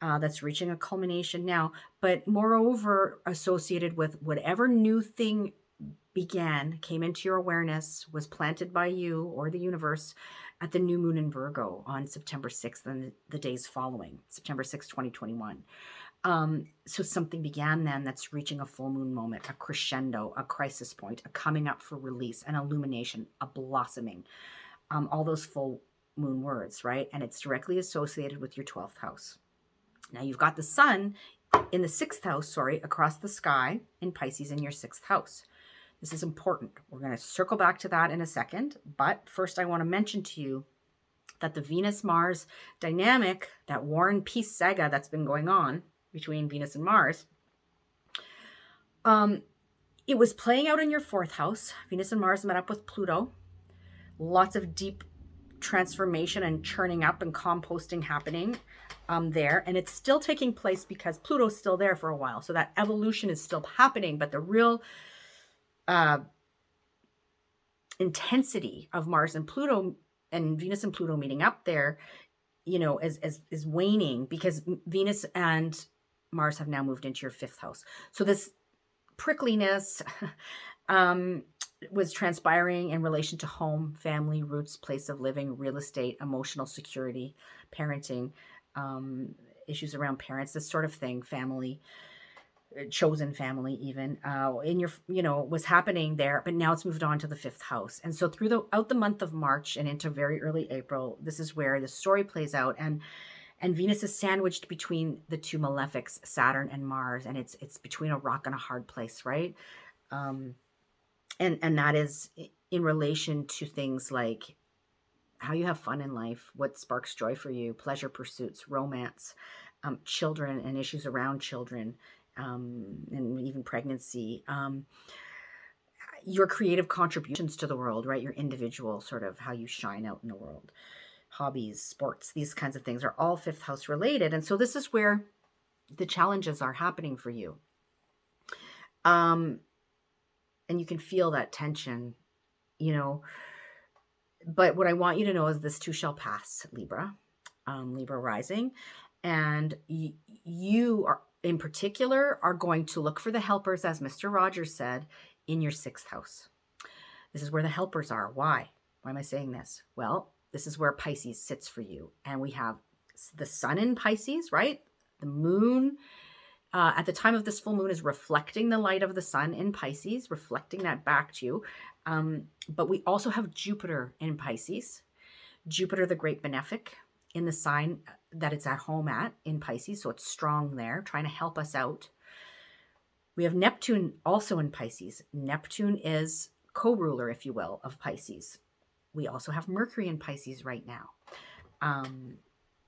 that's reaching a culmination now. But moreover, associated with whatever new thing began, came into your awareness, was planted by you or the universe at the new moon in Virgo on September 6th and the days following, September 6th, 2021. So something began then that's reaching a full moon moment, a crescendo, a crisis point, a coming up for release, an illumination, a blossoming, all those full moon words, right? And it's directly associated with your 12th house. Now you've got the sun in the 6th house, across the sky in Pisces in your 6th house. This is important. We're going to circle back to that in a second. But first, I want to mention to you that the Venus-Mars dynamic, that War and Peace saga that's been going on between Venus and Mars, it was playing out in your 4th house. Venus and Mars met up with Pluto. Lots of deep transformation and churning up and composting happening there. And it's still taking place because Pluto's still there for a while. So that evolution is still happening. But the real intensity of Mars and Pluto and Venus and Pluto meeting up there, is waning because Venus and Mars have now moved into your 5th house. So this prickliness was transpiring in relation to home, family, roots, place of living, real estate, emotional security, parenting, issues around parents, this sort of thing, family, chosen family even, in your, was happening there, but now it's moved on to the 5th house. And so throughout the month of March and into very early April, this is where the story plays out. And Venus is sandwiched between the two malefics, Saturn and Mars, and it's between a rock and a hard place, right? And that is in relation to things like how you have fun in life, what sparks joy for you, pleasure pursuits, romance, children and issues around children, and even pregnancy, your creative contributions to the world, right? Your individual sort of how you shine out in the world, hobbies, sports, these kinds of things are all 5th house related. And so this is where the challenges are happening for you. And you can feel that tension, but what I want you to know is this too shall pass, Libra, Libra rising. And you are, in particular, are going to look for the helpers, as Mr. Rogers said, in your 6th house. This is where the helpers are. Why? Why am I saying this? Well, this is where Pisces sits for you. And we have the sun in Pisces, right? The moon, at the time of this full moon, is reflecting the light of the sun in Pisces, reflecting that back to you. But we also have Jupiter in Pisces. Jupiter, the great benefic, in the sign that it's at home at in Pisces. So it's strong there, trying to help us out. We have Neptune also in Pisces. Neptune is co-ruler, if you will, of Pisces. We also have Mercury in Pisces right now,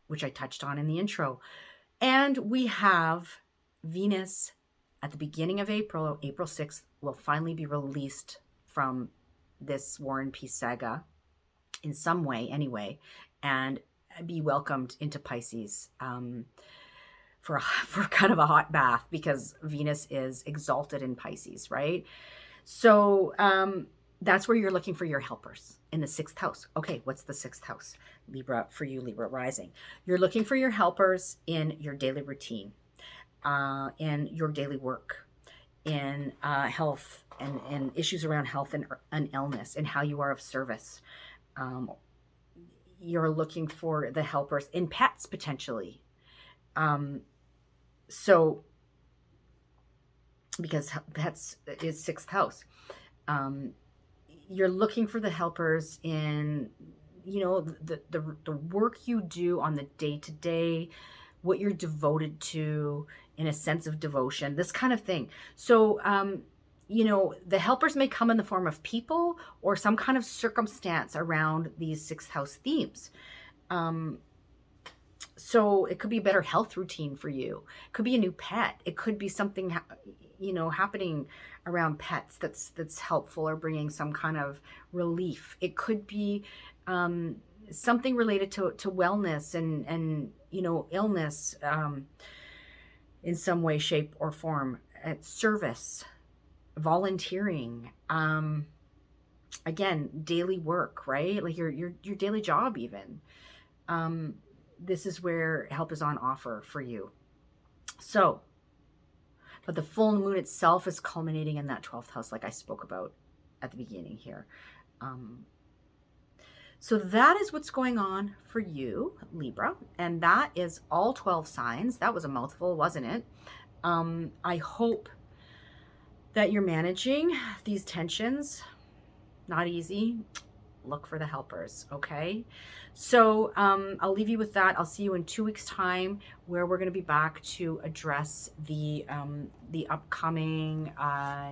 which I touched on in the intro. And we have Venus at the beginning of April, April 6th, will finally be released from this War and Peace saga in some way anyway, and be welcomed into Pisces for kind of a hot bath, because Venus is exalted in Pisces, right? So that's where you're looking for your helpers, in the 6th house. Okay, what's the 6th house? Libra, for you, Libra rising. You're looking for your helpers in your daily routine, in your daily work, in health and issues around health and illness, and how you are of service. You're looking for the helpers in pets, potentially. So, because pets is 6th house. You're looking for the helpers in, the work you do on the day-to-day, what you're devoted to, in a sense of devotion, this kind of thing. So, the helpers may come in the form of people or some kind of circumstance around these 6th house themes. So it could be a better health routine for you. It could be a new pet. It could be something, happening around pets that's helpful or bringing some kind of relief. It could be something related to wellness and you know, illness, in some way, shape, or form. Service, volunteering, again, daily work, right? Like your daily job even. This is where help is on offer for you. So, but the full moon itself is culminating in that 12th house, like I spoke about at the beginning here. So that is what's going on for you, Libra. And that is all 12 signs. That was a mouthful, wasn't it? I hope that you're managing these tensions. Not easy. Look for the helpers, okay? So I'll leave you with that. I'll see you in 2 weeks' time, where we're going to be back to address the upcoming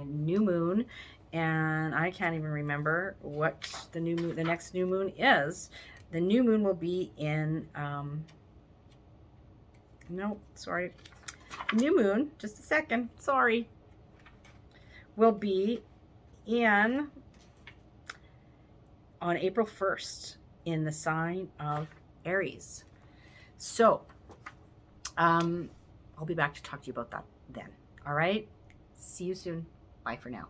new moon. And I can't even remember what the next new moon is. The new moon will be in no, sorry. New moon, just a second, sorry, will be in on April 1st in the sign of Aries. So I'll be back to talk to you about that then. All right, see you soon. Bye for now.